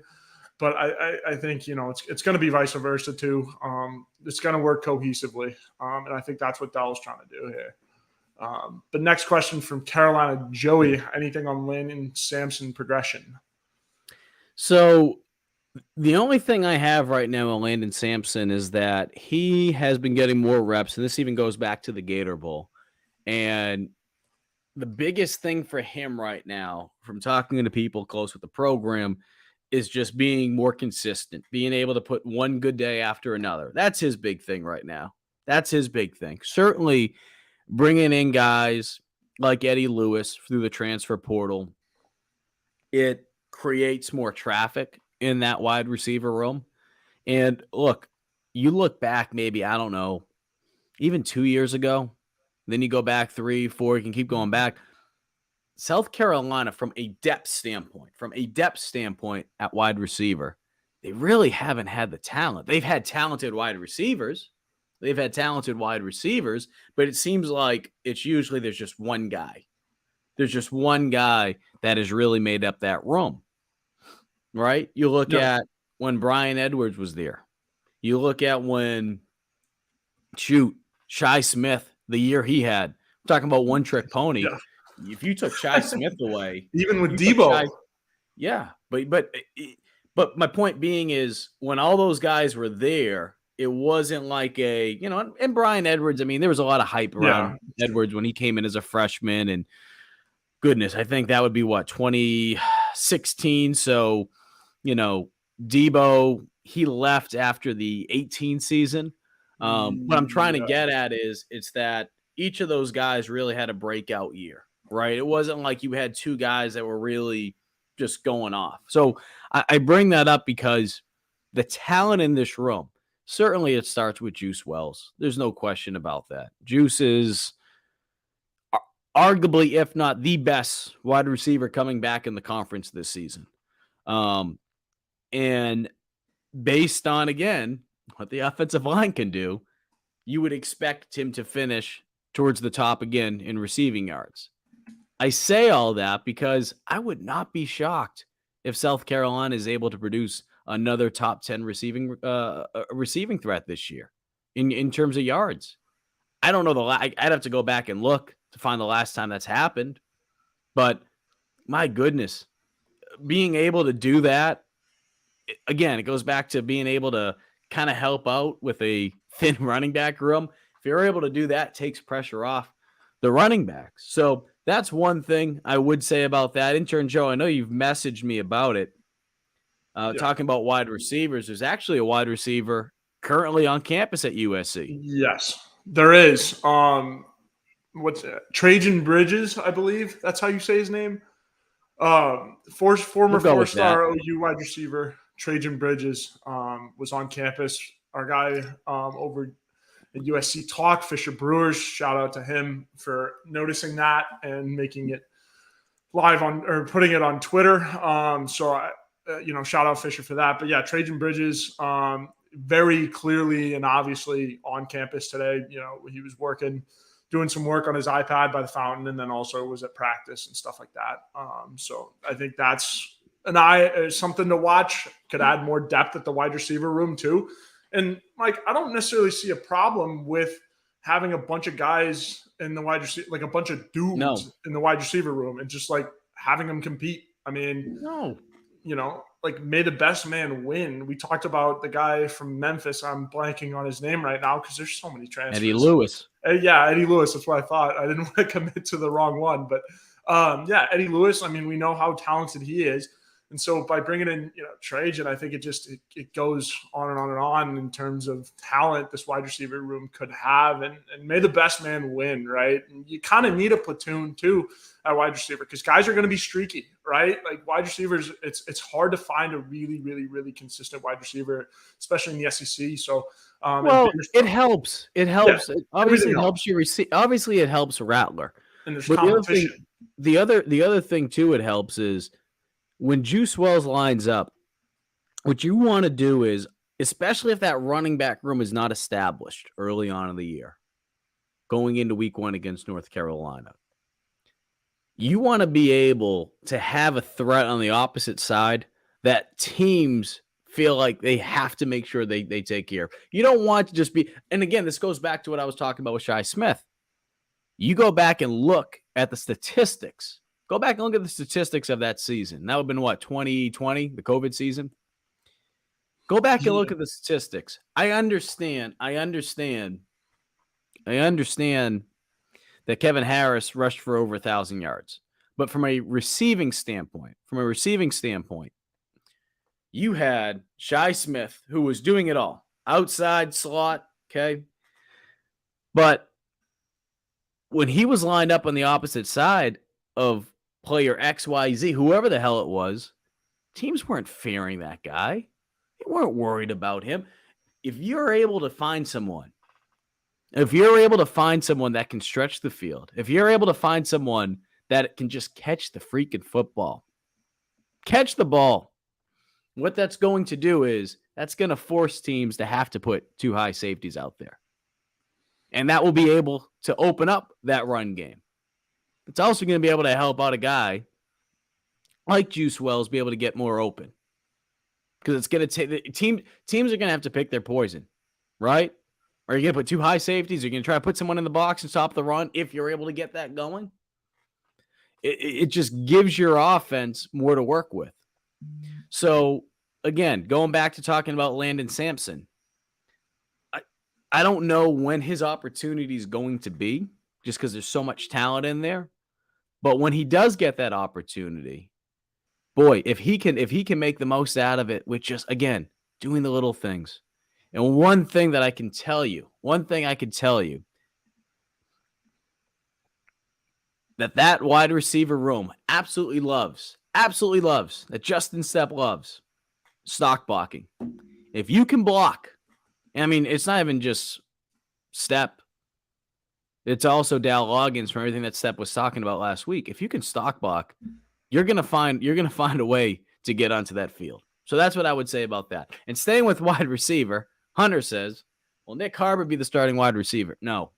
but I think, it's going to be vice versa too. It's going to work cohesively. And I think that's what Dell's trying to do here. But next question from Carolina, Joey, anything on Landon Sampson progression? So the only thing I have right now on Landon Sampson is that he has been getting more reps, and this even goes back to the Gator Bowl. And the biggest thing for him right now, from talking to people close with the program, is just being more consistent, being able to put one good day after another. That's his big thing right now. That's his big thing. Certainly bringing in guys like Eddie Lewis through the transfer portal, it creates more traffic in that wide receiver room. And look, you look back maybe, I don't know, even 2 years ago, then you go back 3, 4, you can keep going back. South Carolina, from a depth standpoint at wide receiver, they really haven't had the talent. They've had talented wide receivers. But it seems like it's usually there's just one guy. There's just one guy that has really made up that room, right? You look at when Brian Edwards was there. You look at when, Shi Smith, the year he had. I'm talking about one-trick pony. Yeah. If you took Shi Smith away, even with Debo, but my point being is when all those guys were there, it wasn't like and Brian Edwards, I mean, there was a lot of hype around Edwards when he came in as a freshman, and goodness, I think that would be 2016. So, Debo, he left after the 18 season. What I'm trying to get at is it's that each of those guys really had a breakout year, right? It wasn't like you had two guys that were really just going off. So I bring that up because the talent in this room, certainly it starts with Juice Wells. There's no question about that. Juice is arguably, if not the best wide receiver coming back in the conference this season. And based on, again, what the offensive line can do, you would expect him to finish towards the top again in receiving yards. I say all that because I would not be shocked if South Carolina is able to produce another top 10 receiving threat this year in terms of yards. I don't know I'd have to go back and look to find the last time that's happened, but my goodness, being able to do that, again, it goes back to being able to kind of help out with a thin running back room. If you're able to do that, it takes pressure off the running backs. So that's one thing I would say about that. Intern Joe, I know you've messaged me about it. Talking about wide receivers, there's actually a wide receiver currently on campus at USC. Yes, there is. What's that? Trajan Bridges, I believe. That's how you say his name. Former four-star OU wide receiver Trajan Bridges was on campus. Our guy over at USC Talk, Fisher Brewers, shout out to him for noticing that and making it live or putting it on Twitter. Shout out Fisher for that. But yeah, Trajan Bridges, very clearly and obviously on campus today. He was doing some work on his iPad by the fountain, and then also was at practice and stuff like that. So I think that's something to watch. Could add more depth at the wide receiver room too. And Mike, I don't necessarily see a problem with having a bunch of guys in the wide receiver, like a bunch of dudes in the wide receiver room, and just like having them compete. I mean, may the best man win. We talked about the guy from Memphis. I'm blanking on his name right now because there's so many transfers. Eddie Lewis. Eddie Lewis. That's what I thought. I didn't want to commit to the wrong one, but Eddie Lewis. I mean, we know how talented he is. And so by bringing in, Trajan, I think it goes on and on and on in terms of talent this wide receiver room could have, and may the best man win, right? And you kind of need a platoon too at wide receiver because guys are going to be streaky, right? Like wide receivers, it's hard to find a really, really, really consistent wide receiver, especially in the SEC. So, it helps. It helps. Yeah, obviously, it helps you receive. Obviously, it helps Rattler. And there's competition. The other thing too, it helps is when Juice Wells lines up, what you want to do is, especially if that running back room is not established early on in the year, going into week 1 against North Carolina, you want to be able to have a threat on the opposite side that teams feel like they have to make sure they take care of. You don't want to just be, and again, this goes back to what I was talking about with Shi Smith. You go back and look at the statistics. Go back and look at the statistics of that season. That would have been 2020, the COVID season. Go back and look at the statistics. I understand that Kevin Harris rushed for over 1,000 yards. But from a receiving standpoint, you had Shi Smith, who was doing it all. Outside slot, okay? But when he was lined up on the opposite side of player XYZ, whoever the hell it was, teams weren't fearing that guy. They weren't worried about him. If you're able to find someone that can stretch the field, if you're able to find someone that can just catch the freaking football, catch the ball, what that's going to do is that's going to force teams to have to put 2 high safeties out there. And that will be able to open up that run game. It's also going to be able to help out a guy like Juice Wells be able to get more open. Because it's going to take teams are going to have to pick their poison, right? Are you going to put 2 high safeties? Are you going to try to put someone in the box and stop the run if you're able to get that going? It just gives your offense more to work with. So, again, going back to talking about Landon Sampson, I don't know when his opportunity is going to be, just because there's so much talent in there. But when he does get that opportunity, boy, if he can make the most out of it with just, again, doing the little things. And one thing I can tell you, that wide receiver room absolutely loves, that Justin Stepp loves, stock blocking. If you can block, I mean, it's not even just Stepp. It's also Dal Loggins from everything that Stepp was talking about last week. If you can stock block, you're gonna find a way to get onto that field. So that's what I would say about that. And staying with wide receiver, Hunter says, "Will Nick Harbor be the starting wide receiver?" No,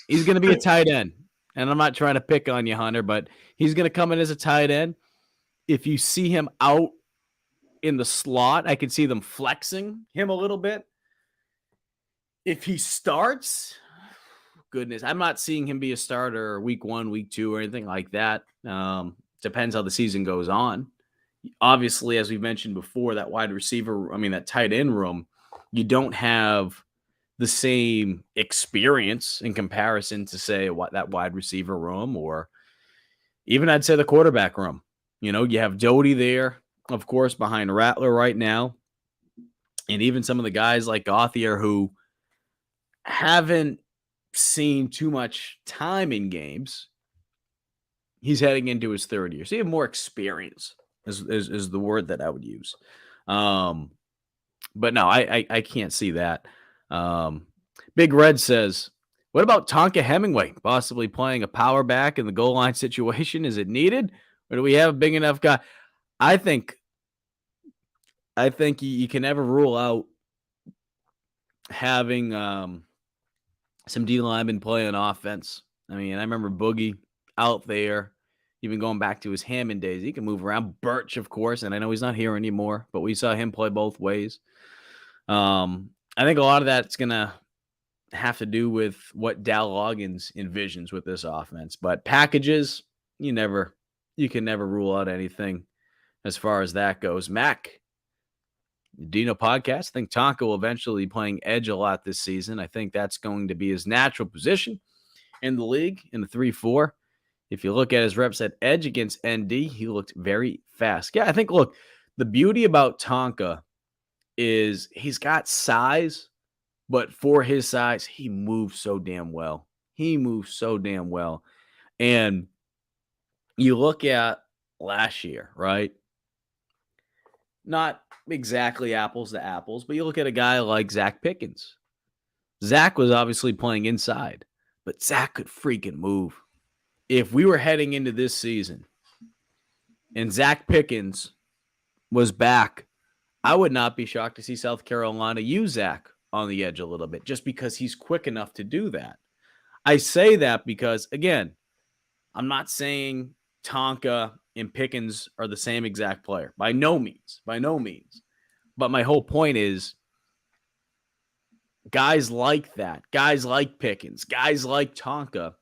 he's gonna be a tight end. And I'm not trying to pick on you, Hunter, but he's gonna come in as a tight end. If you see him out in the slot, I can see them flexing him a little bit. If he starts, goodness, I'm not seeing him be a starter week 1, week 2, or anything like that. Depends how the season goes on. Obviously, as we've mentioned before, that that tight end room, you don't have the same experience in comparison to, say, that wide receiver room, or even I'd say the quarterback room. You have Doty there, of course, behind Rattler right now. And even some of the guys like Gauthier who haven't seen too much time in games. He's heading into his third year. So you have more experience is the word that I would use. But no, I can't see that. Big Red says, what about Tonka Hemingway possibly playing a power back in the goal line situation? Is it needed? Or do we have a big enough guy? I think you can never rule out having some D linemen play on offense. I mean, I remember Boogie out there, even going back to his Hammond days. He can move around. Birch, of course, and I know he's not here anymore, but we saw him play both ways. I think a lot of that's going to have to do with what Dal Loggins envisions with this offense. But packages, you can never rule out anything as far as that goes. Mac, Dino Podcast, I think Tonka will eventually be playing edge a lot this season. I think that's going to be his natural position in the league in the 3-4. If you look at his reps at edge against ND, he looked very fast. Yeah, I think, look, the beauty about Tonka is he's got size, but for his size, he moves so damn well. And you look at last year, right? Not exactly apples to apples, but you look at a guy like Zach Pickens. Zach was obviously playing inside, but Zach could freaking move. If we were heading into this season and Zach Pickens was back, I would not be shocked to see South Carolina use Zach on the edge a little bit, just because he's quick enough to do that. I say that because, again, I'm not saying Tonka and Pickens are the same exact player. By no means. But my whole point is, guys like that, guys like Pickens, guys like Tonka,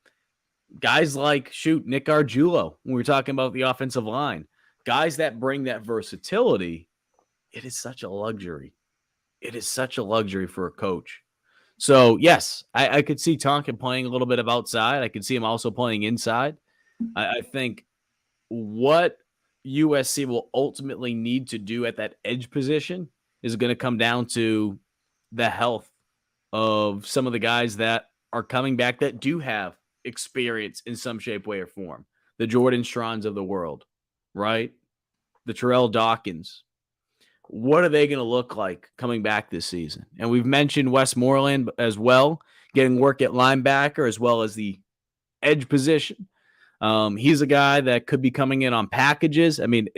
guys like, Nick Argiulo, when we were talking about the offensive line, guys that bring that versatility, it is such a luxury. It is such a luxury for a coach. So, yes, I could see Tonka playing a little bit of outside. I could see him also playing inside. I think what USC will ultimately need to do at that edge position is going to come down to the health of some of the guys that are coming back that do have experience in some shape, way, or form. The Jordan Strauns of the world, right? The Terrell Dawkins. What are they going to look like coming back this season? And we've mentioned Westmoreland as well, getting work at linebacker as well as the edge position. He's a guy that could be coming in on packages. I mean,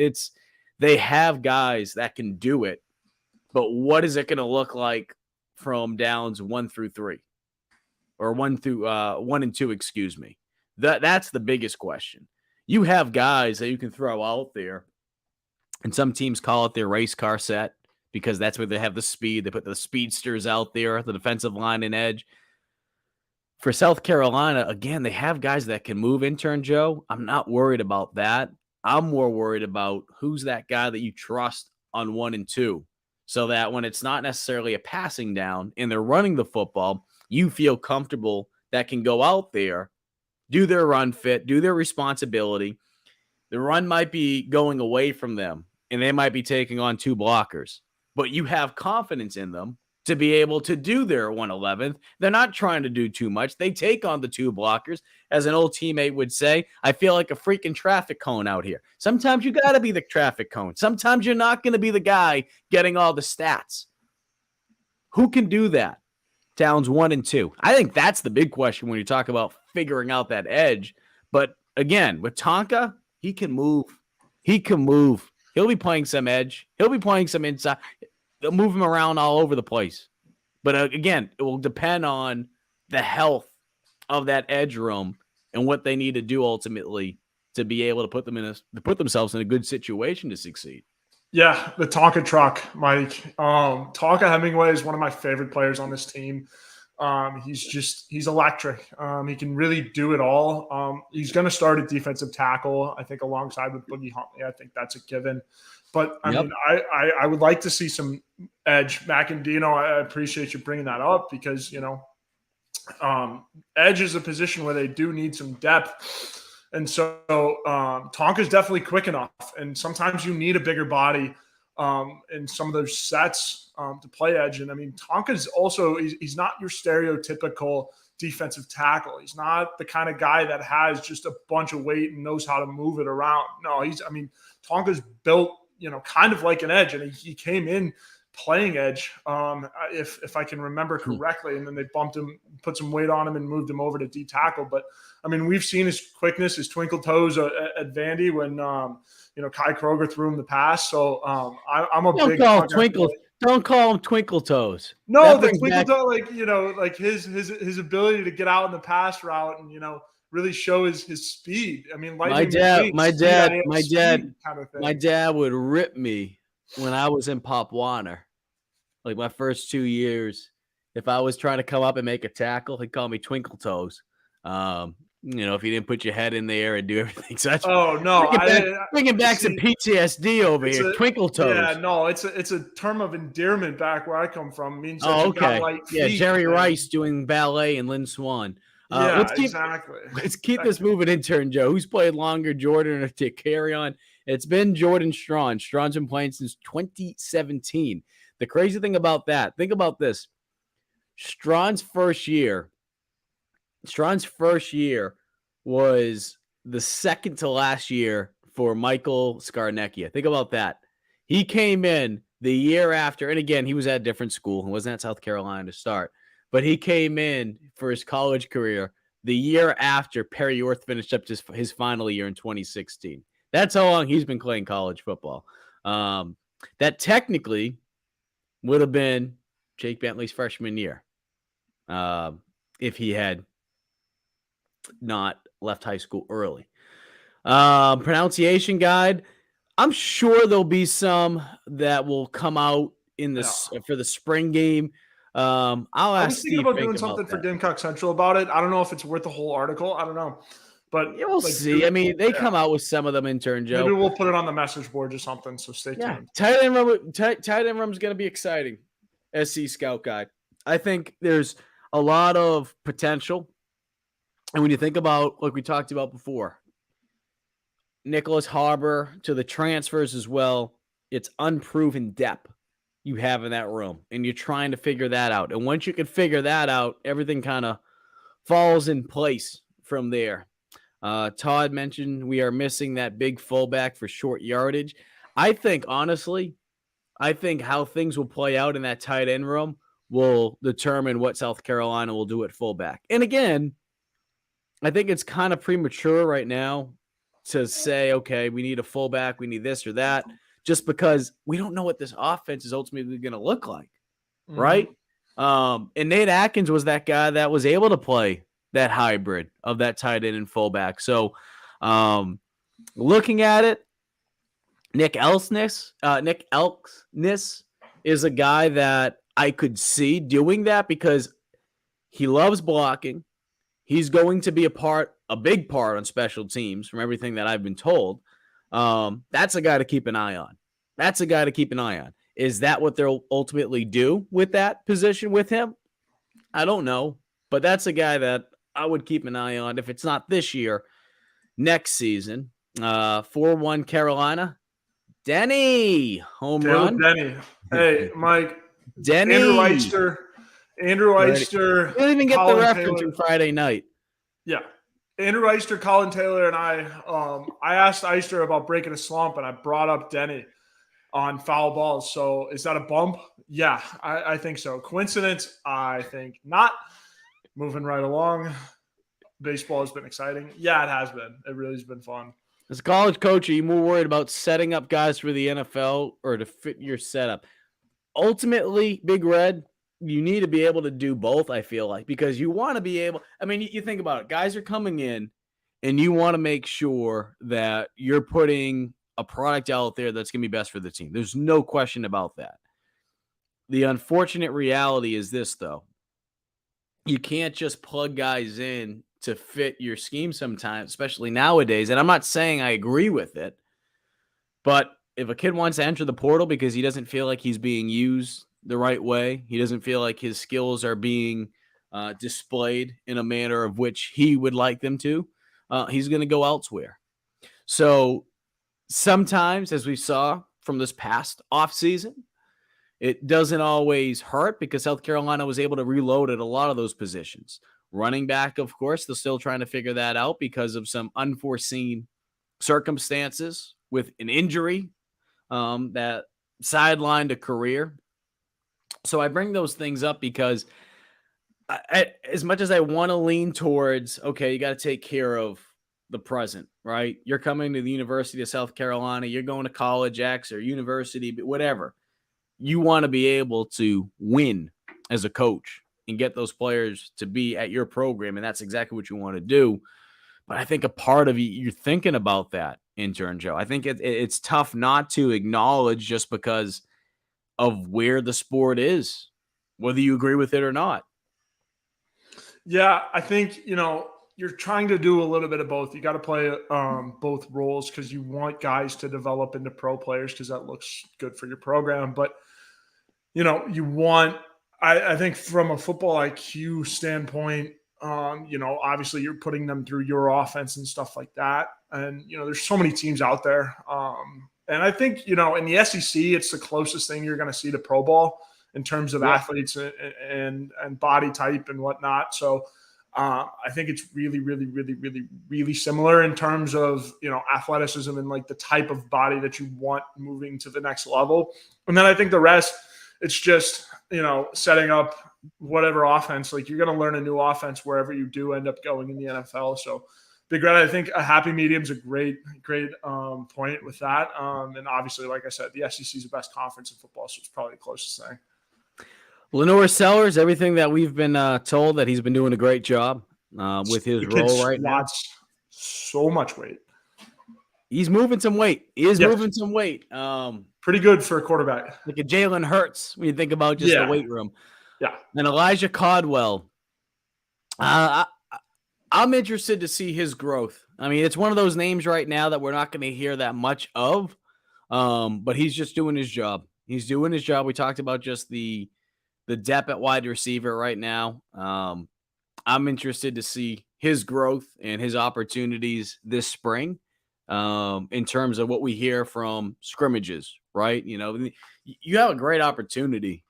they have guys that can do it, but what is it going to look like from downs 1 through 3 or 1 and 2? Excuse me. That's the biggest question. You have guys that you can throw out there, and some teams call it their race car set because that's where they have the speed. They put the speedsters out there, the defensive line and edge. For South Carolina, again, they have guys that can move. Intern Joe, I'm not worried about that. I'm more worried about who's that guy that you trust on 1 and 2 so that when it's not necessarily a passing down and they're running the football, you feel comfortable that can go out there, do their run fit, do their responsibility. The run might be going away from them and they might be taking on 2 blockers, but you have confidence in them to be able to do their 111th. They're not trying to do too much. They take on the 2 blockers. As an old teammate would say, I feel like a freaking traffic cone out here. Sometimes you got to be the traffic cone. Sometimes you're not going to be the guy getting all the stats. Who can do that? Downs 1 and 2. I think that's the big question when you talk about figuring out that edge. But again, with Tonka, he can move. He can move. He'll be playing some edge. He'll be playing some inside. They'll move him around all over the place. But again, it will depend on the health of that edge room and what they need to do ultimately to be able to put themselves in a good situation to succeed. Yeah, the Tonka truck, Mike. Tonka Hemingway is one of my favorite players on this team. He's electric. He can really do it all. He's going to start at defensive tackle, I think, alongside with Boogie Huntley. I think that's a given. But I mean, I would like to see some edge. Macandino, I appreciate you bringing that up because, edge is a position where they do need some depth. And so Tonka's definitely quick enough. And sometimes you need a bigger body in some of those sets to play edge. And I mean, Tonka's also, he's not your stereotypical defensive tackle. He's not the kind of guy that has just a bunch of weight and knows how to move it around. No, Tonka's built, kind of like an edge. And he came in playing edge, if I can remember correctly, and then they bumped him, put some weight on him, and moved him over to D tackle. But I mean, we've seen his quickness, his twinkle toes at Vandy when Kai Kroger threw him the pass. So I'm a big twinkle. Don't call him twinkle toes. No, the twinkle toe, like his ability to get out in the pass route and really show his speed. I mean, my dad would rip me when I was in Pop Warner. Like my first 2 years, if I was trying to come up and make a tackle, he'd call me twinkle toes. If you didn't put your head in the air and do everything. So bringing back some PTSD over here. Twinkle toes. Yeah, no, it's a term of endearment back where I come from. It means that you got light feet, Jerry Rice doing ballet and Lynn Swan. Exactly. Let's keep this moving, intern Joe. Who's played longer, Jordan or to carry on? It's been Jordan Strawn. Strawn's been playing since 2017. The crazy thing about that, think about this. Strawn's first year was the second to last year for Michael Scarnecchia. Think about that. He came in the year after, and again, he was at a different school. He wasn't at South Carolina to start, but he came in for his college career the year after Perry Orth finished up his final year in 2016. That's how long he's been playing college football. That technically would have been Jake Bentley's freshman year if he had not left high school early. Pronunciation guide. I'm sure there'll be some that will come out in this for the spring game. I was thinking about doing something for Gamecock Central about it. I don't know if it's worth the whole article. I don't know. But we'll see. I mean, they come out with some of them, intern Joe. Maybe we'll put it on the message board or something. So stay tuned. Tight end room is going to be exciting. SC Scout Guide. I think there's a lot of potential. And when you think about, like we talked about before, Nicholas Harbor to the transfers as well, it's unproven depth you have in that room. And you're trying to figure that out. And once you can figure that out, everything kind of falls in place from there. Todd mentioned we are missing that big fullback for short yardage. I think, honestly, how things will play out in that tight end room will determine what South Carolina will do at fullback. And again, I think it's kind of premature right now to say, okay, we need a fullback, we need this or that, just because we don't know what this offense is ultimately going to look like, right? And Nate Atkins was that guy that was able to play that hybrid of that tight end and fullback. So looking at it, Nick Elksness is a guy that I could see doing that because he loves blocking. He's going to be a big part on special teams from everything that I've been told. That's a guy to keep an eye on. Is that what they'll ultimately do with that position with him? I don't know, but that's a guy that I would keep an eye on. If it's not this year, next season. 4-1 Carolina. Denny, home Caleb run. Denny. Hey, Mike. Andrew Denny. Eister. Andrew Right. Eister. You didn't even get the Colin reference Taylor. from Friday night. Yeah. Andrew Eister, Colin Taylor, and I asked Eister about breaking a slump, and I brought up Denny on foul balls. So is that a bump? Yeah, I think so. Coincidence? I think not. Moving right along. Baseball has been exciting. Yeah, it has been. It really has been fun. As a college coach, are you more worried about setting up guys for the NFL or to fit your setup? Ultimately, Big Red, you need to be able to do both, I feel like, because you want to be able – I mean, you think about it. Guys are coming in, and you want to make sure that you're putting a product out there that's going to be best for the team. There's no question about that. The unfortunate reality is this, though. You can't just plug guys in to fit your scheme sometimes, especially nowadays. And I'm not saying I agree with it, but if a kid wants to enter the portal because he doesn't feel like he's being used the right way, he doesn't feel like his skills are being displayed in a manner of which he would like them to, he's going to go elsewhere. So sometimes, as we saw from this past offseason, it doesn't always hurt because South Carolina was able to reload at a lot of those positions. Running back, of course, they're still trying to figure that out because of some unforeseen circumstances with an injury that sidelined a career. So I bring those things up because as much as I want to lean towards, okay, you got to take care of the present, right? You're coming to the University of South Carolina, you're going to college X or university, whatever. You want to be able to win as a coach and get those players to be at your program, and that's exactly what you want to do. But I think a part of you're thinking about that, Intern Joe. I think it's tough not to acknowledge just because of where the sport is, whether you agree with it or not. Yeah, I think, you're trying to do a little bit of both. You got to play both roles because you want guys to develop into pro players because that looks good for your program. But, you want – I think from a football IQ standpoint, obviously you're putting them through your offense and stuff like that. And, there's so many teams out there. And I think, in the SEC, it's the closest thing you're going to see to pro ball in terms of athletes and body type and whatnot. So I think it's really, really, really, really, really similar in terms of, athleticism and like the type of body that you want moving to the next level. And then I think the rest, it's just, setting up whatever offense. Like you're going to learn a new offense wherever you do end up going in the NFL. So Big Red, I think a happy medium is a great point with that. And obviously, like I said, the SEC is the best conference in football, so it's probably the closest thing. Lenore Sellers, everything that we've been told that he's been doing a great job with his role right now. So much weight. He's moving some weight. He is moving some weight. Pretty good for a quarterback. Like a Jalen Hurts when you think about just the weight room. Yeah. And Elijah Caldwell. I'm interested to see his growth. I mean, it's one of those names right now that we're not going to hear that much of, but he's just doing his job. He's doing his job. We talked about just the depth at wide receiver right now. I'm interested to see his growth and his opportunities this spring in terms of what we hear from scrimmages, right? You have a great opportunity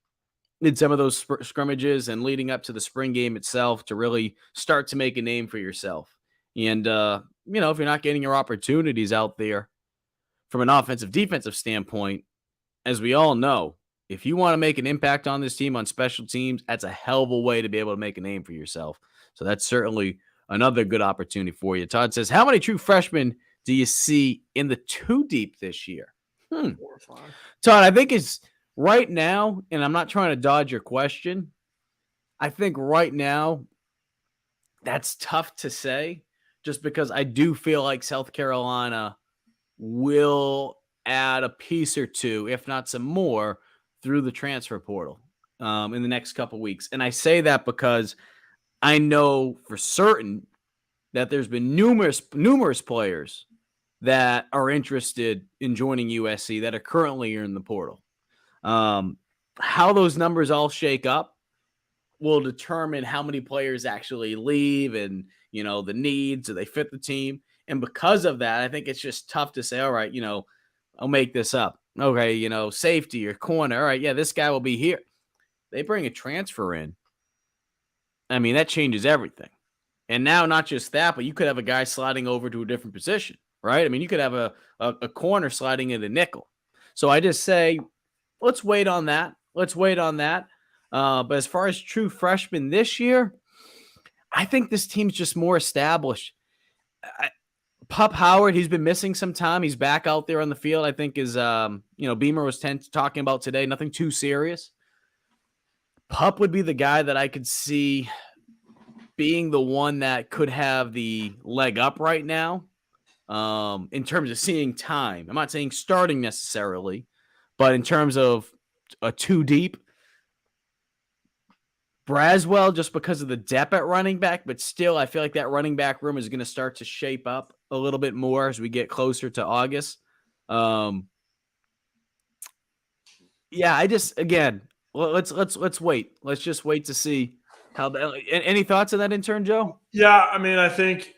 in some of those scrimmages and leading up to the spring game itself to really start to make a name for yourself. And, if you're not getting your opportunities out there from an offensive defensive standpoint, as we all know, if you want to make an impact on this team on special teams, that's a hell of a way to be able to make a name for yourself. So that's certainly another good opportunity for you. Todd says, how many true freshmen do you see in the 2 deep this year? Todd, I think it's right now, and I'm not trying to dodge your question. I think right now that's tough to say just because I do feel like South Carolina will add a piece or two, if not some more, through the transfer portal in the next couple weeks. And I say that because I know for certain that there's been numerous players that are interested in joining USC that are currently in the portal. How those numbers all shake up will determine how many players actually leave and, the needs, do they fit the team? And because of that, I think it's just tough to say, all right, I'll make this up. Okay, safety or corner. All right, yeah, this guy will be here. They bring a transfer in. I mean, that changes everything. And now, not just that, but you could have a guy sliding over to a different position, right? I mean, you could have a corner sliding into nickel. So I just say, let's wait on that. But as far as true freshmen this year, I think this team's just more established. Pup Howard, he's been missing some time. He's back out there on the field. I think is, Beamer was talking about today. Nothing too serious. Pup would be the guy that I could see being the one that could have the leg up right now in terms of seeing time. I'm not saying starting necessarily, but in terms of a two deep, Braswell, just because of the depth at running back, but still, I feel like that running back room is going to start to shape up a little bit more as we get closer to August. Again, let's wait. Let's just wait to see how. Any thoughts on that, Intern Joe? Yeah, I mean, I think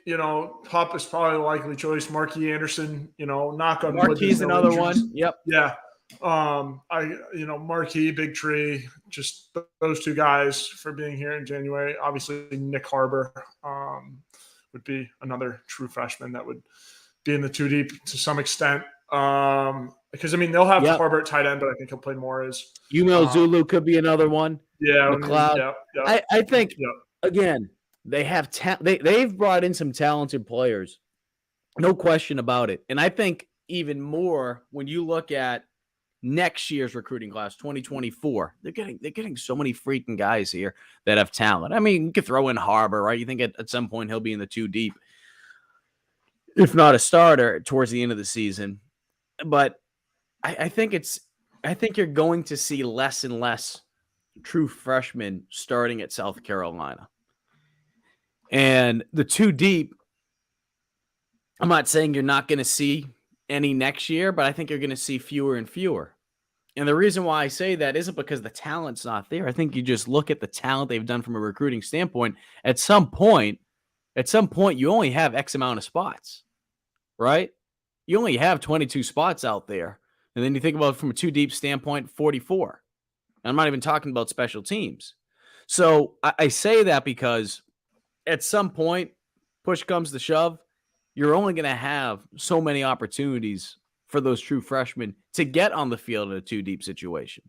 Pup is probably the likely choice. Marquis Anderson, knock on wood. Marquis another injuries. one. Yep. Yeah. Marquis, Big Tree, just those two guys for being here in January. Obviously, Nick Harbor would be another true freshman that would be in the two deep to some extent. Because they'll have Harbor at tight end, but I think he'll play more as Zulu could be another one. Yeah, McLeod. I think again they have they've brought in some talented players, no question about it. And I think even more when you look at next year's recruiting class, 2024, they're getting so many freaking guys here that have talent. I mean, you could throw in Harbor, right? You think at some point he'll be in the two deep, if not a starter towards the end of the season. But I think you're going to see less and less true freshmen starting at South Carolina. And the two deep, I'm not saying you're not going to see any next year, but I think you're going to see fewer and fewer. And the reason why I say that isn't because the talent's not there. I think you just look at the talent they've done from a recruiting standpoint. At some point, you only have X amount of spots, right? You only have 22 spots out there. And then you think about it from a two deep standpoint, 44. And I'm not even talking about special teams. So I say that because at some point, push comes to shove, you're only going to have so many opportunities for those true freshmen to get on the field in a two deep situation.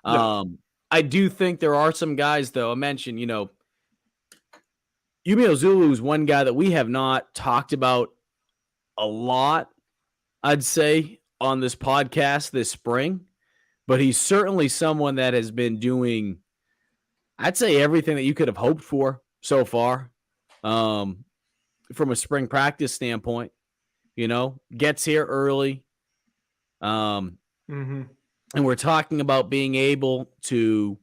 Yeah. I do think there are some guys, though. I mentioned, Yumio Zulu is one guy that we have not talked about a lot, I'd say, on this podcast this spring, but he's certainly someone that has been doing, I'd say, everything that you could have hoped for so far. From a spring practice standpoint, gets here early. And we're talking about being able to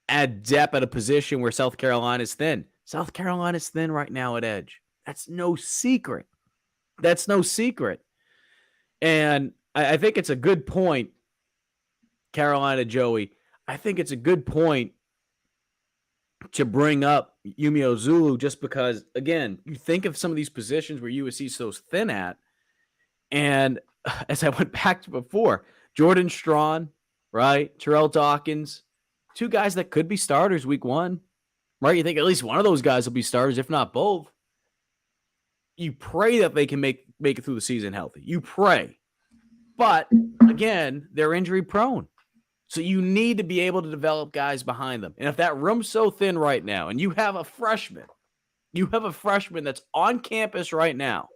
add depth at a position where South Carolina is thin. South Carolina is thin right now at edge. That's no secret. And I think it's a good point, Carolina Joey. I think it's a good point to bring up Yumio Zulu just because, again, you think of some of these positions where USC is so thin at, and as I went back to before, Jordan Strawn, right? Terrell Dawkins, two guys that could be starters week one, right? You think at least one of those guys will be starters, if not both. You pray that they can make it through the season healthy. You pray. But, again, they're injury prone. So you need to be able to develop guys behind them. And if that room's so thin right now and you have a freshman that's on campus right now,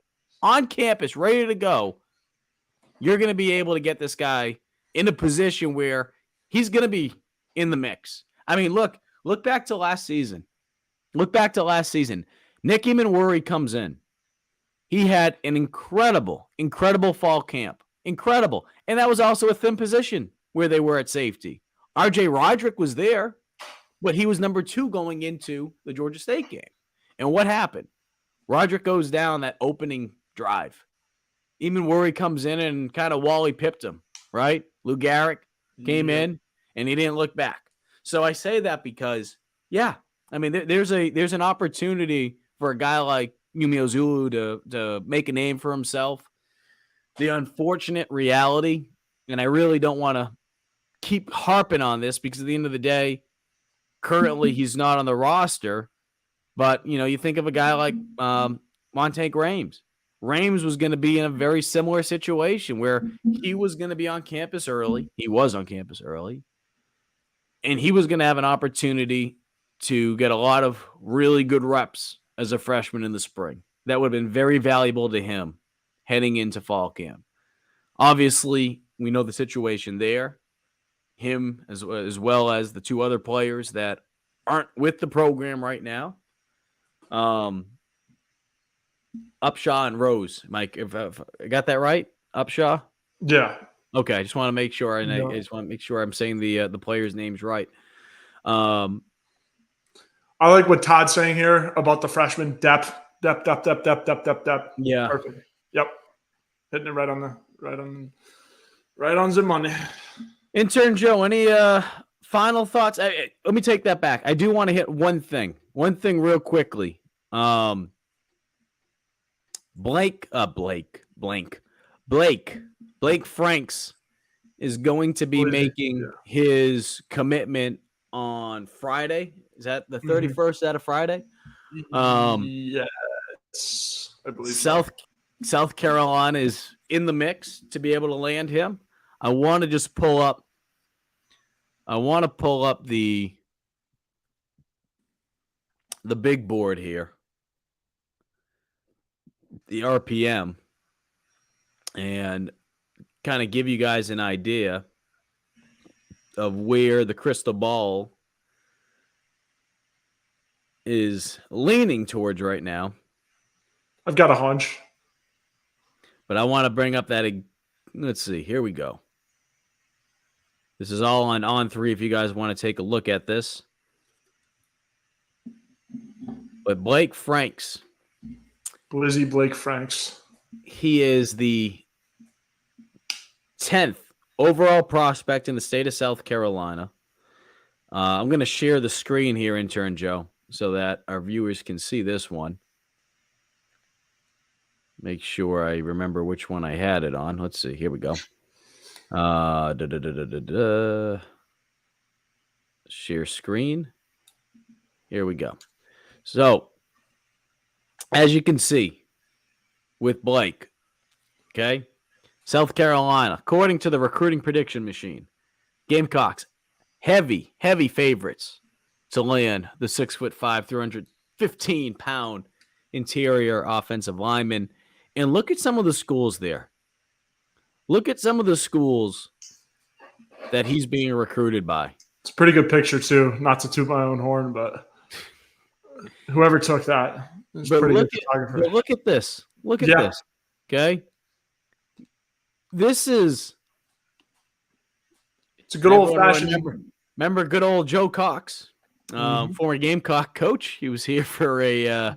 ready to go, you're going to be able to get this guy in a position where he's going to be in the mix. I mean, look back to last season. Nick Eamon comes in. He had an incredible fall camp. Incredible. And that was also a thin position where they were at safety. RJ Roderick was there, but he was number 2 going into the Georgia State game. And what happened? Roderick goes down that opening drive. Eamon Worry comes in and kind of Wally pipped him, right? Lou Garrick, came Yep. in, and he didn't look back. So I say that because, yeah, I mean, there's an opportunity for a guy like Yumi Ozulu to make a name for himself. The unfortunate reality, and I really don't want to keep harping on this because at the end of the day, currently he's not on the roster. But, you think of a guy like Montague Rames. Rames was going to be in a very similar situation where he was going to be on campus early. He was on campus early. And he was going to have an opportunity to get a lot of really good reps as a freshman in the spring. That would have been very valuable to him heading into fall camp. Obviously, we know the situation there. Him as well as the two other players that aren't with the program right now. Upshaw and Rose. Mike, if I got that right? Upshaw? Yeah. Okay, I just want to make sure, and I just want to make sure I'm saying the players' names right. I like what Todd's saying here about the freshman depth. Yeah. Perfect. Yep. Hitting it right on the money. Intern Joe, any final thoughts? Let me take that back. I do want to hit one thing real quickly. Blake Franks is going to be making his commitment on Friday. Is that the 31st? Is that a Friday? Yes, I believe South Carolina is in the mix to be able to land him. I want to just pull up the big board here, the RPM, and kind of give you guys an idea of where the crystal ball is leaning towards right now. I've got a hunch. But I want to bring up that. Let's see. Here we go. This is all on On3 if you guys want to take a look at this. But Blake Franks. Blake Franks. He is the 10th overall prospect in the state of South Carolina. I'm going to share the screen here, Intern Joe, so that our viewers can see this one. Make sure I remember which one I had it on. Let's see. Here we go. Share screen. Here we go. So, as you can see with Blake, okay, South Carolina, according to the recruiting prediction machine, Gamecocks, heavy favorites to land the 6'5", 315-pound interior offensive lineman. And look at some of the schools there. Look at some of the schools that he's being recruited by. It's a pretty good picture, too. Not to toot my own horn, but whoever took that is pretty good photographer. But look at this. Look at this. Okay? This is... It's a good old-fashioned... Remember good old Joe Cox, former Gamecock coach. He was here for a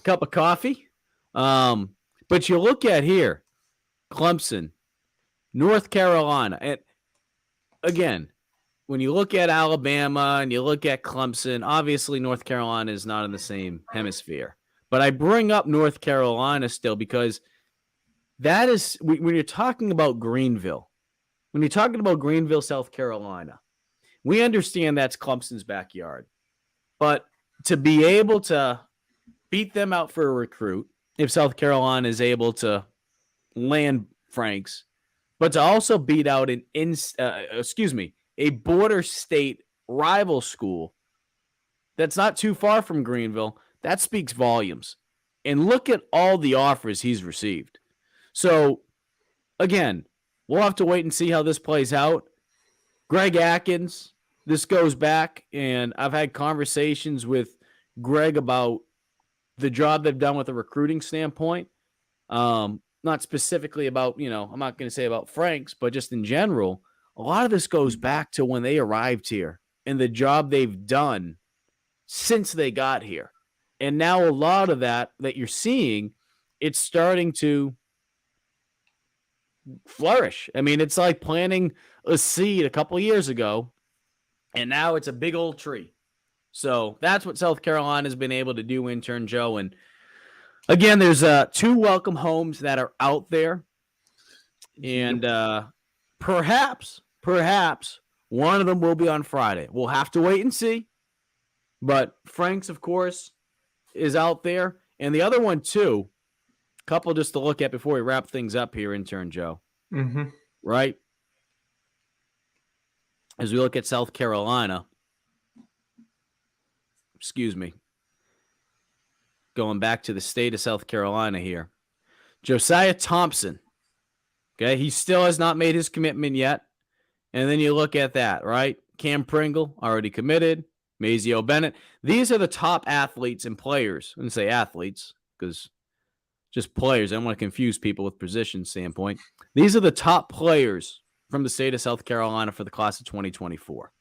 cup of coffee. But you look at here, Clemson, North Carolina. And again, when you look at Alabama and you look at Clemson, obviously North Carolina is not in the same hemisphere. But I bring up North Carolina still because that is, when you're talking about Greenville, South Carolina, we understand that's Clemson's backyard. But to be able to beat them out for a recruit, if South Carolina is able to land Franks, but to also beat out a border state rival school that's not too far from Greenville, that speaks volumes. And look at all the offers he's received. So, again, we'll have to wait and see how this plays out. Greg Atkins, this goes back, and I've had conversations with Greg about the job they've done with a recruiting standpoint. Not specifically about, I'm not going to say about Franks, but just in general, a lot of this goes back to when they arrived here and the job they've done since they got here. And now a lot of that you're seeing, it's starting to flourish. I mean, it's like planting a seed a couple years ago, and now it's a big old tree. So that's what South Carolina has been able to do, Intern Joe. And again, there's 2 welcome homes that are out there. And perhaps one of them will be on Friday. We'll have to wait and see. But Frank's, of course, is out there. And the other one, too, couple just to look at before we wrap things up here, Intern Joe. Mm-hmm. Right? As we look at South Carolina, excuse me, going back to the state of South Carolina here, Josiah Thompson, okay, he still has not made his commitment yet. And then you look at that, right? Cam Pringle, already committed. Mazio Bennett. These are the top athletes and players. I didn't say athletes because just players. I don't want to confuse people with position standpoint. These are the top players from the state of South Carolina for the class of 2024.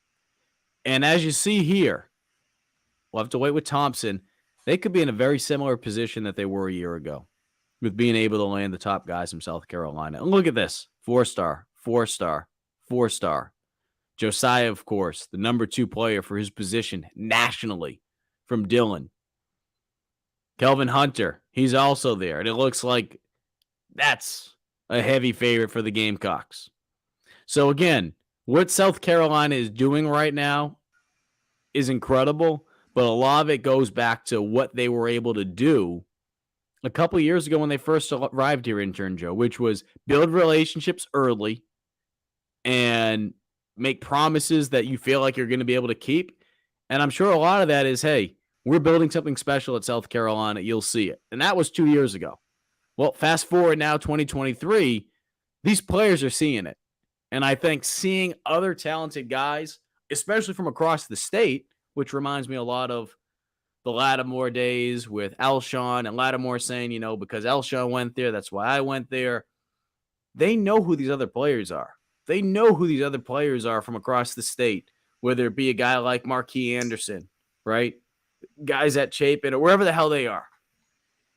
And as you see here, we'll have to wait with Thompson. They could be in a very similar position that they were a year ago with being able to land the top guys from South Carolina. And look at this. 4-star, 4-star, 4-star. Josiah, of course, the number 2 player for his position nationally from Dillon. Kelvin Hunter, he's also there. And it looks like that's a heavy favorite for the Gamecocks. So again, what South Carolina is doing right now is incredible, but a lot of it goes back to what they were able to do a couple of years ago when they first arrived here, Intern Joe, which was build relationships early and make promises that you feel like you're going to be able to keep. And I'm sure a lot of that is, hey, we're building something special at South Carolina. You'll see it. And that was 2 years ago. Well, fast forward now, 2023, these players are seeing it. And I think seeing other talented guys, especially from across the state, which reminds me a lot of the Lattimore days with Alshon and Lattimore saying, you know, because Alshon went there, that's why I went there. They know who these other players are. They know who these other players are from across the state, whether it be a guy like Marquis Anderson, right? Guys at Chapin or wherever the hell they are.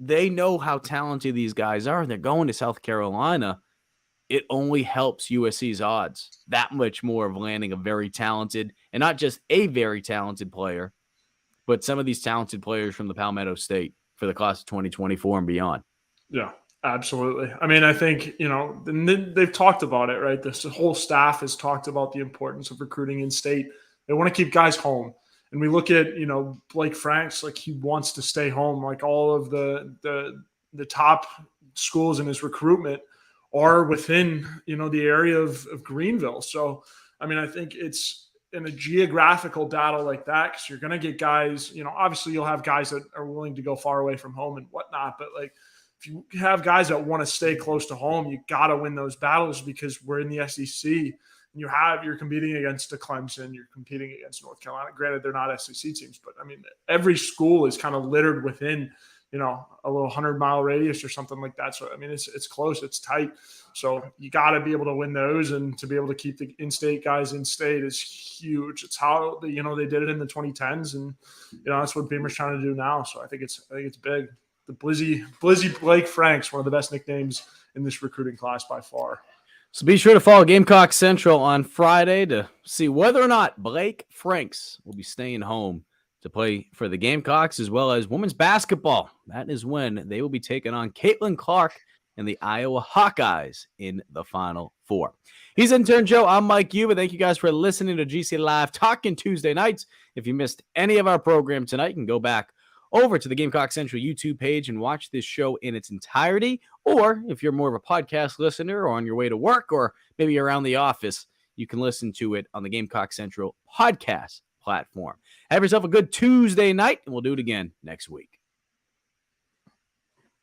They know how talented these guys are, and they're going to South Carolina. It only helps USC's odds that much more of landing a very talented, and not just a very talented player, but some of these talented players from the Palmetto State for the class of 2024 and beyond. Yeah. Absolutely. I mean, I think, you know, they've talked about it, right? This whole staff has talked about the importance of recruiting in state. They want to keep guys home. And we look at, you know, Blake Franks, like he wants to stay home. Like all of the top schools in his recruitment are within, you know, the area of Greenville. So, I mean, I think it's in a geographical data like that, because you're going to get guys, you know, obviously you'll have guys that are willing to go far away from home and whatnot, but like, if you have guys that want to stay close to home, you got to win those battles because we're in the SEC. And you're competing against a Clemson, you're competing against North Carolina. Granted, they're not SEC teams, but I mean, every school is kind of littered within, you know, a little 100-mile radius or something like that. So, I mean, it's close, it's tight. So you got to be able to win those, and to be able to keep the in-state guys in-state is huge. It's how they did it in the 2010s, and you know that's what Beamer's trying to do now. So I think it's big. The Blizzy Blake Franks, one of the best nicknames in this recruiting class by far. So be sure to follow Gamecock Central on Friday to see whether or not Blake Franks will be staying home to play for the Gamecocks, as well as women's basketball. That is when they will be taking on Caitlin Clark and the Iowa Hawkeyes in the Final Four. He's Intern Joe. I'm Mike Yuba. Thank you guys for listening to GC Live Talking Tuesday nights. If you missed any of our program tonight, you can go back over to the Gamecock Central YouTube page and watch this show in its entirety. Or if you're more of a podcast listener or on your way to work or maybe around the office, you can listen to it on the Gamecock Central podcast platform. Have yourself a good Tuesday night, and we'll do it again next week.